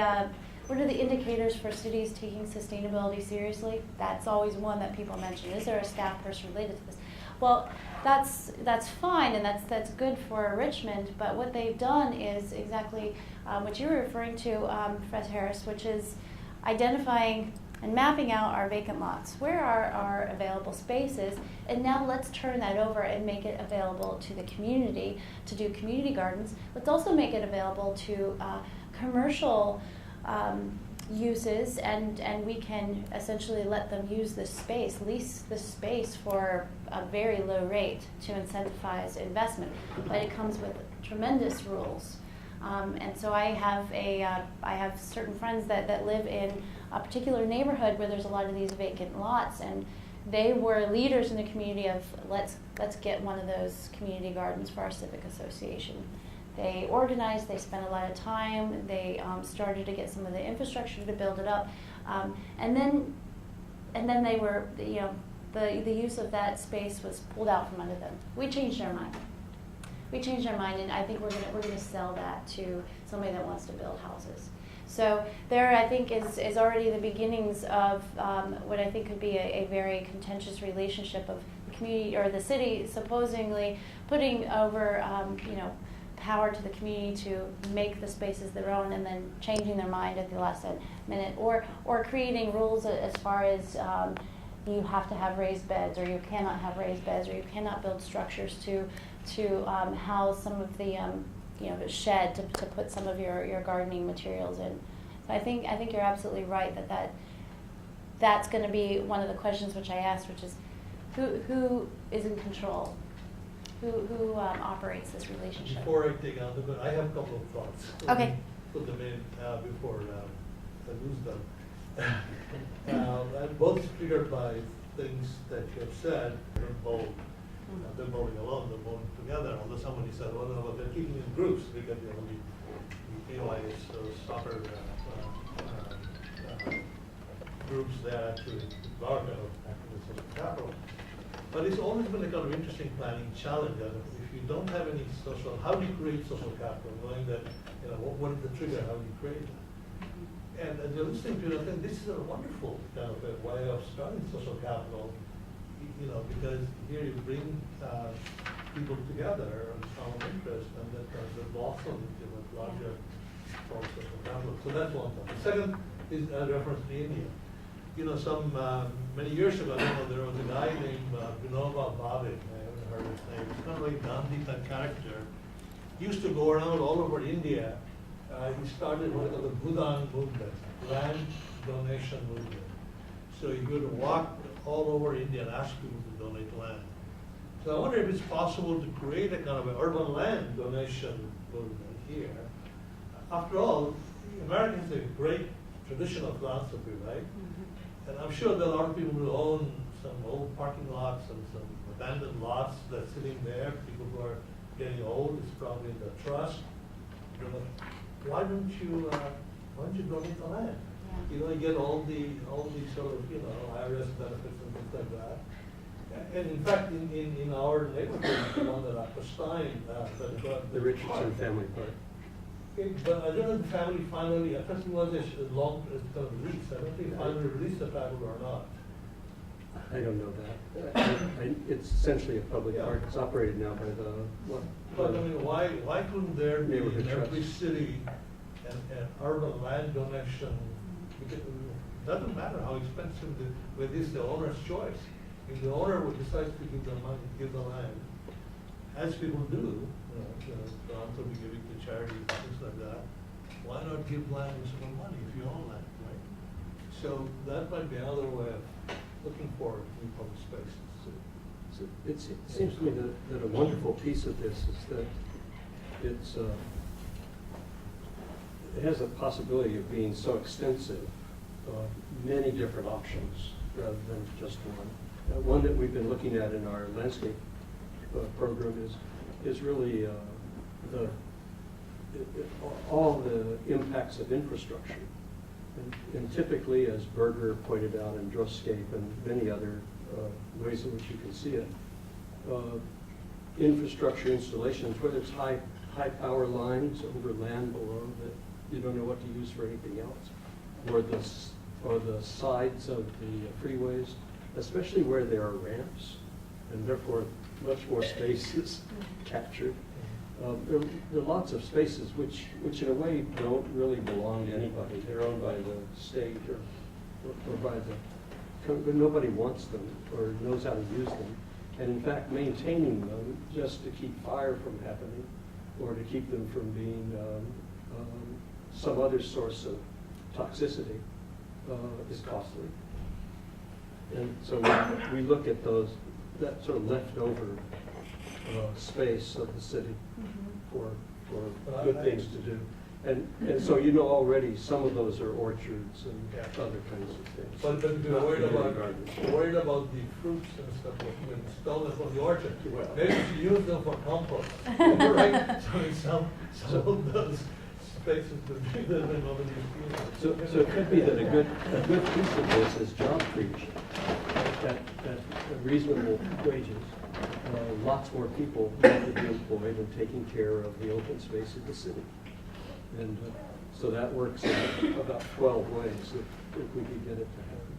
indicators for cities taking sustainability seriously? That's always one that people mention. Is there a staff person related to this? Well, that's fine, and that's good for Richmond, but what they've done is exactly what you were referring to, Professor Harris, which is identifying and mapping out our vacant lots. Where are our available spaces? And now let's turn that over and make it available to the community to do community gardens. Let's also make it available to commercial uses, and we can essentially let them use this space, lease this space for a very low rate to incentivize investment. But it comes with tremendous rules. And so I have certain friends that live in a particular neighborhood where there's a lot of these vacant lots, and they were leaders in the community of let's get one of those community gardens for our civic association. They organized, they spent a lot of time, they started to get some of the infrastructure to build it up. And then they were, you know, the use of that space was pulled out from under them. We changed our mind. We changed our mind, and I think we're gonna sell that to somebody that wants to build houses. So there, I think, is already the beginnings of what I think could be a very contentious relationship of the community or the city supposedly putting over, you know, power to the community to make the spaces their own, and then changing their mind at the last minute, or creating rules as far as you have to have raised beds, or you cannot have raised beds, or you cannot build structures to house some of the you know, shed to put some of your gardening materials in. So I think you're absolutely right that's going to be one of the questions which I asked, which is who is in control, who operates this relationship. Before I take on the, I have a couple of thoughts. Okay. Put them in before I lose them. And both triggered by things that you have said. They're bowling alone, they're bowling together. Although somebody said, well, no, but they're keeping in groups because you know, the AYS soccer groups there actually developed the social capital. But it's always been a kind of interesting planning challenge. If you don't have any social, how do you create social capital? Knowing that, you know, what is the trigger? How do you create that? And you're listening to it, I think this is a wonderful kind of a way of starting social capital. You know, because here you bring people together on common interest, and that kind of blossom into a larger form of social capital. So that's one thing. The second is a reference to India. You know, many years ago, there was a guy named Vinoba Bhave. I haven't heard his name. He's kind of like Gandhi type character. He used to go around all over India. He started what they call the Bhudan movement, land donation movement. So he would walk all over India and ask people to donate land. So I wonder if it's possible to create a kind of an urban land donation movement here. After all, America has a great tradition of philanthropy, right? Mm-hmm. And I'm sure there are a lot of people who own some old parking lots and some abandoned lots that's sitting there. People who are getting old, it's probably in the trust. You know, why don't you donate the land? You know, you get all these sort of, you know, IRS benefits and things like that. And in fact, in our neighborhood, the one that Apostine, The Richardson Family Park. But I don't know if the family finally, first of all, it's long, it's kind of released. I don't think they finally released the family or not. I don't know that. It's essentially a public park. It's operated now by the what? But I mean, why couldn't there be Neighborhood in every trust. city an urban land donation? Because it doesn't matter how expensive it is the owner's choice. If the owner decides to give the money, give the land, as people do, philanthropy, giving to charities, things like that, why not give land with some money if you own land, right? So that might be another way of looking for new public spaces. So it seems to me that a wonderful piece of this is that it has a possibility of being so extensive, many different options rather than just one. One that we've been looking at in our landscape program is really all the impacts of infrastructure. And typically, as Berger pointed out, and Drosscape and many other ways in which you can see it, infrastructure installations, whether it's high power lines over land below that you don't know what to use for anything else, or the sides of the freeways, especially where there are ramps, and therefore much more space is captured. There are lots of spaces which in a way don't really belong to anybody. They're owned by the state or by but nobody wants them or knows how to use them. And in fact, maintaining them just to keep fire from happening or to keep them from being some other source of toxicity is costly. And so we look at that sort of leftover space of the city for good things to do. And so you know already some of those are orchards and Yeah. other kinds of things. But if you're Not worried community about, gardens. worried about the fruits and stuff, that you install them from the orchard, Well. maybe you use them for compost. Right? So in some of those spaces that bigger than nobody is using. So it could be that a good piece of this is job creation at reasonable wages. Lots more people want to be employed in taking care of the open space of the city. And so that works in about 12 ways if we could get it to happen.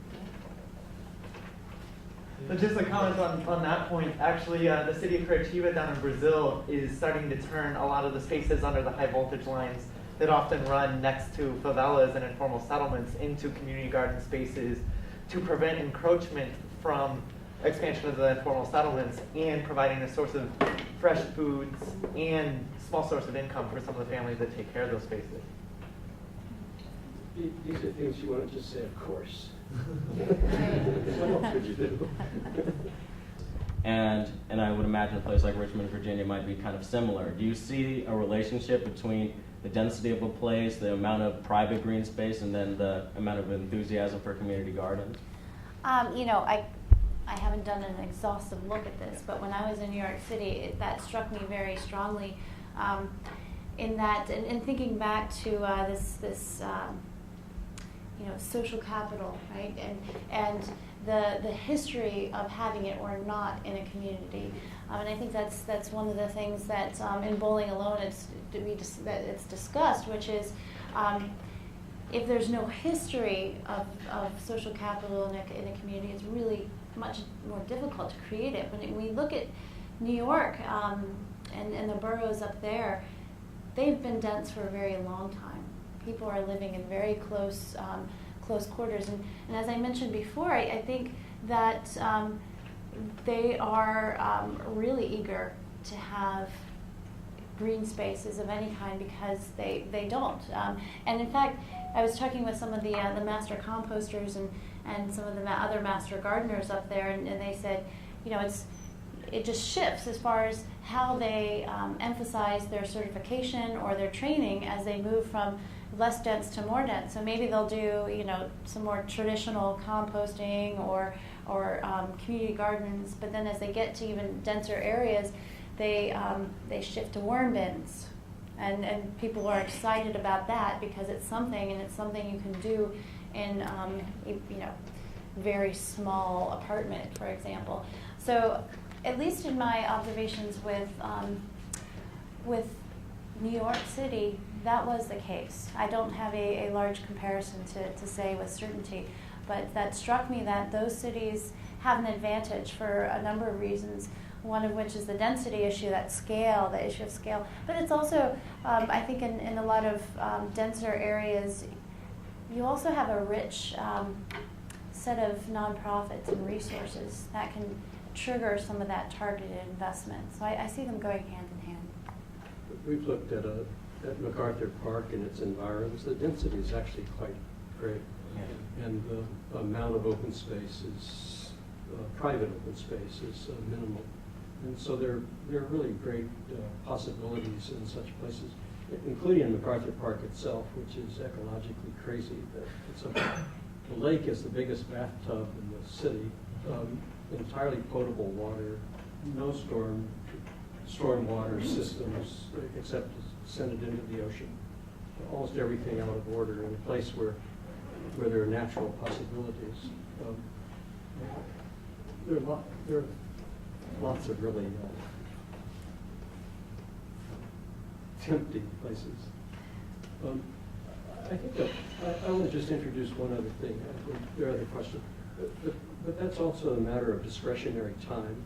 But just a comment on that point, actually, the city of Curitiba down in Brazil is starting to turn a lot of the spaces under the high voltage lines that often run next to favelas and informal settlements into community garden spaces to prevent encroachment from expansion of the informal settlements and providing a source of fresh foods and small source of income for some of the families that take care of those spaces. These are things you want to just say, of course. What else would you do? And I would imagine a place like Richmond, Virginia might be kind of similar. Do you see a relationship between the density of a place, the amount of private green space, and then the amount of enthusiasm for community gardens? You know, I haven't done an exhaustive look at this, but when I was in New York City, that struck me very strongly. In that, and thinking back to this you know, social capital, right, and the history of having it or not in a community, and I think that's one of the things that in Bowling Alone it's discussed, which is if there's no history of social capital in a community, it's really much more difficult to create it. When we look at New York and the boroughs up there, they've been dense for a very long time. People are living in very close quarters, and as I mentioned before, I think that they are really eager to have green spaces of any kind because they don't. And in fact, I was talking with some of the master composters and some of the other master gardeners up there, and they said, you know, it just shifts as far as how they emphasize their certification or their training as they move from less dense to more dense. So maybe they'll do, you know, some more traditional composting or community gardens, but then as they get to even denser areas, they shift to worm bins. And people are excited about that because it's something, and it's something you can do in, you know, very small apartment, for example. So at least in my observations with New York City, that was the case. I don't have a large comparison to say with certainty, but that struck me that those cities have an advantage for a number of reasons, one of which is the density issue, that scale, the issue of scale. But it's also, I think in a lot of denser areas, you also have a rich set of nonprofits and resources that can trigger some of that targeted investment. So I see them going hand in hand. We've looked at MacArthur Park and its environs. The density is actually quite great. Yeah. And the amount of open space is, private open space is minimal. And so there are really great possibilities in such places, including MacArthur Park itself, which is ecologically crazy. The lake is the biggest bathtub in the city, entirely potable water, no storm water systems except to send it into the ocean. Almost everything out of order in a place where there are natural possibilities. There are lots of really tempting places. I think that I want to just introduce one other thing. There are other questions, but that's also a matter of discretionary time.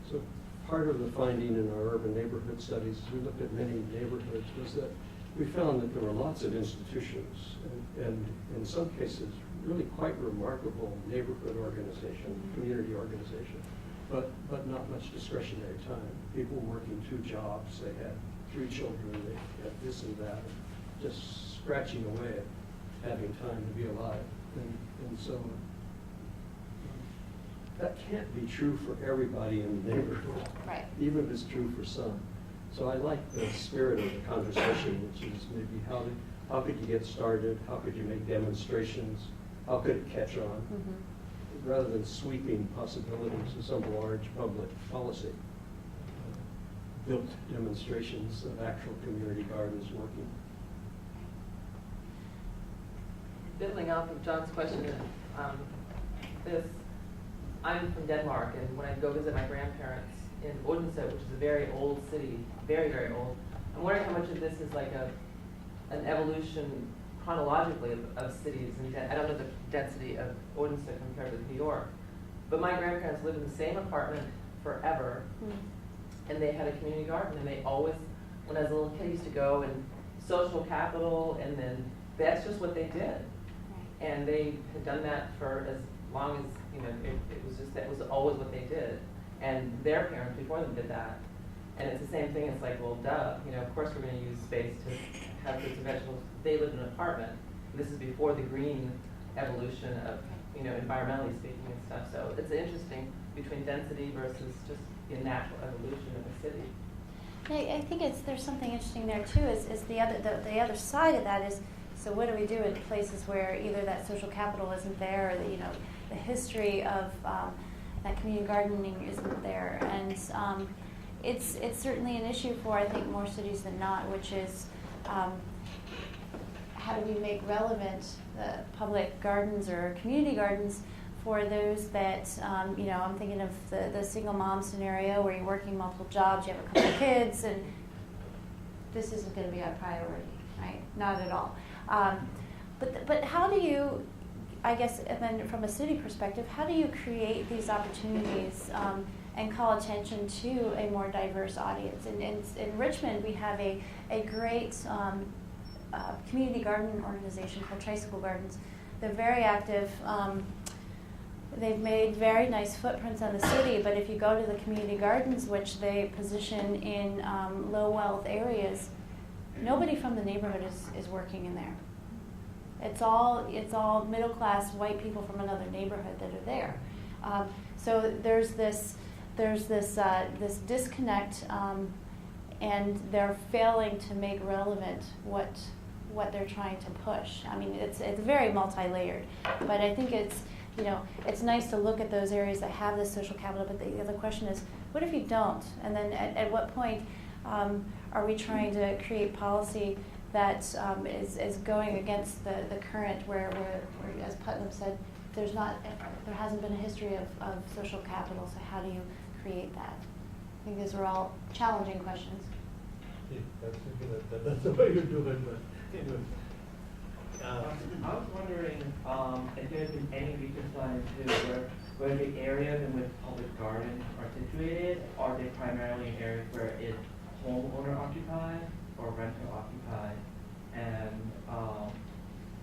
So part of the finding in our urban neighborhood studies, we looked at many neighborhoods, was that we found that there were lots of institutions and in some cases really quite remarkable neighborhood organization, community organization, but not much discretionary time. People working 2 jobs, they had 3 children, they had this and that, just scratching away at having time to be alive. And so that can't be true for everybody in the neighborhood, Right. even if it's true for some. So I like the spirit of the conversation, which is maybe how could you get started? How could you make demonstrations? How could it catch on? Mm-hmm. Rather than sweeping possibilities of some large public policy. Built demonstrations of actual community gardens working. Building off of John's question, I'm from Denmark, and when I go visit my grandparents in Odense, which is a very old city, very, very old, I'm wondering how much of this is like an evolution chronologically of cities. And I don't know the density of Odense compared with New York, but my grandparents lived in the same apartment forever, and they had a community garden, and they always, when I was a little kid, used to go and social capital, and then that's just what they did. And they had done that for as long as, it was just, that was always what they did. And their parents before them did that. And it's the same thing, it's like, well, duh, of course we're gonna use space to have fruits and vegetables. They lived in an apartment. This is before the green evolution of, environmentally speaking and stuff. So it's interesting between density versus just the natural evolution of a city. Yeah, I think there's something interesting there too, is the other side of that is, so what do we do in places where either that social capital isn't there, or the history of that community gardening isn't there, and it's certainly an issue for, I think, more cities than not, which is how do we make relevant the public gardens or community gardens for those that, I'm thinking of the single mom scenario where you're working multiple jobs, you have a couple of kids, and this isn't going to be a priority, right? Not at all. But how do you, I guess, and then from a city perspective, how do you create these opportunities and call attention to a more diverse audience? In Richmond, we have a great community garden organization called Tricycle Gardens. They're very active. They've made very nice footprints on the city, but if you go to the community gardens, which they position in low wealth areas, nobody from the neighborhood is working in there. It's all middle class white people from another neighborhood that are there. So there's this disconnect, and they're failing to make relevant what they're trying to push. I mean, it's very multi-layered, but I think it's nice to look at those areas that have this social capital. But the other question is, what if you don't? And then at what point are we trying to create policy that is going against the current where, as Putnam said, there hasn't been a history of social capital, so how do you create that? I think these are all challenging questions. Yeah, that's the way you do it, but anyway. I was wondering if there has been any research done into where the areas in which public gardens are situated, are they primarily in areas where it's homeowner occupied or renter occupied, and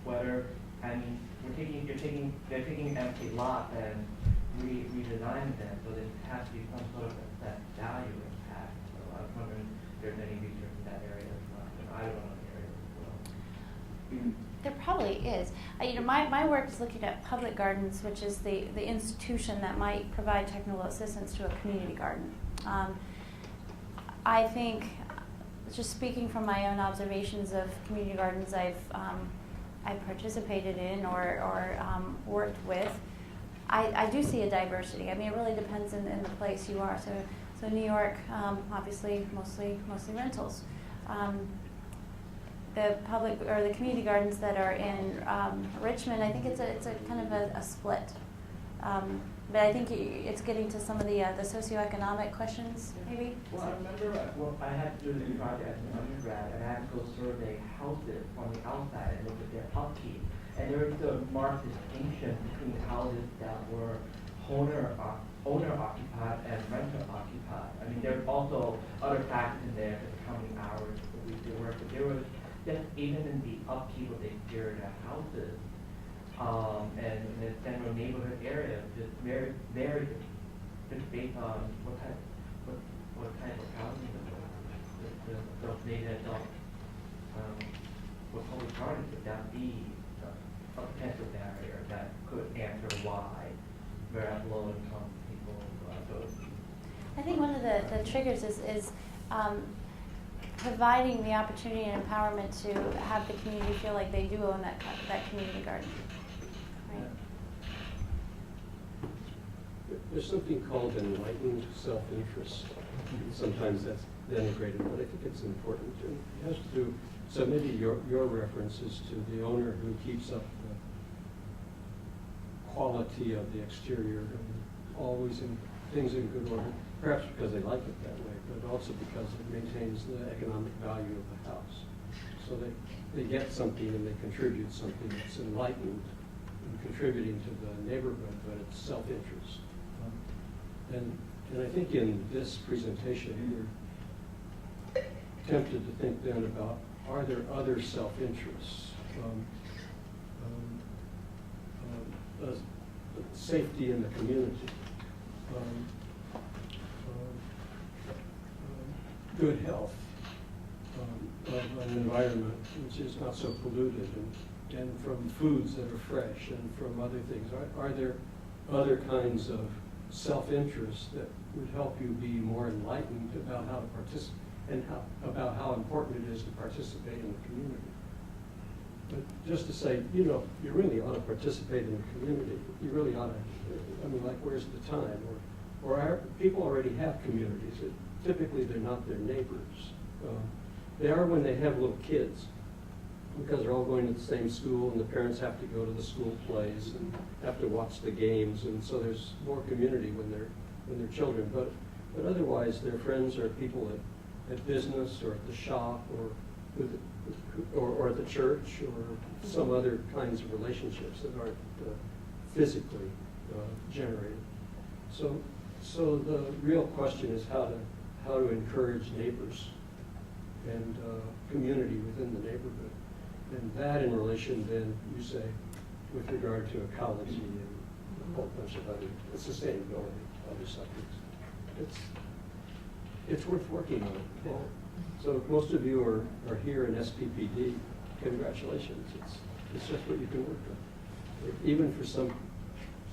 whether, I mean, they're taking an empty lot and redesigning them, so there has to be some sort of assessed value impact. So I was wondering if there's any research in that area as well, and I don't know the area as well. There probably is. My work is looking at public gardens, which is the institution that might provide technical assistance to a community garden. I think, just speaking from my own observations of community gardens I've participated in or worked with, I do see a diversity. I mean, it really depends in the place you are. So New York, obviously, mostly rentals. The public or the community gardens that are in Richmond, I think it's a kind of a split. But I think it's getting to some of the socioeconomic questions, maybe. Well, I remember I had to do this project as an undergrad, and I had to go survey houses from the outside and look at their upkeep. And there was a marked distinction between houses that were owner occupied and renter occupied. I mean, there were also other factors in there, like how many hours a week they work, but there was just even in the upkeep of the exterior of houses, and in the general neighborhood area, just very different, just based on what type of housing the neighborhood don't, what public gardens would that be a potential barrier that could answer why very low income people. I think one of the triggers is providing the opportunity and empowerment to have the community feel like they do own that community garden. Right? There's something called enlightened self-interest. Sometimes that's denigrated, but I think it's important. And it has to do, so maybe your reference is to the owner who keeps up the quality of the exterior and always in things in good order, perhaps because they like it that way, but also because it maintains the economic value of the house. So they get something and they contribute something that's enlightened and contributing to the neighborhood, but it's self-interest. And I think in this presentation, we're tempted to think then about, are there other self-interests? Safety in the community, good health, of an environment which is not so polluted, and from foods that are fresh, and from other things. Are there other kinds of self-interest that would help you be more enlightened about how to participate, and about how important it is to participate in the community? But just to say, you really ought to participate in the community. You really ought to, like, where's the time? Or people already have communities. Typically, they're not their neighbors. They are when they have little kids, because they're all going to the same school, and the parents have to go to the school plays and have to watch the games, and so there's more community when they're children. But otherwise, their friends are people at business or at the shop or at the church or some other kinds of relationships that aren't physically generated. So the real question is how to encourage neighbors and community within the neighborhood, and that in relation then, you say, with regard to ecology and a whole bunch of other sustainability, other subjects. It's worth working on. So if most of you are here in SPPD, congratulations. It's just what you can work on. Even for some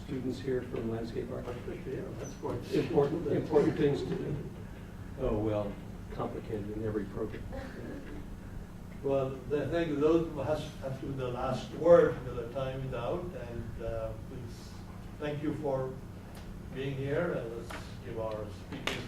students here from landscape architecture, that's quite important things to do. Oh, well, complicated in every program. Well, I think those have to be the last word, because the time is out, and please, thank you for being here, and let's give our speakers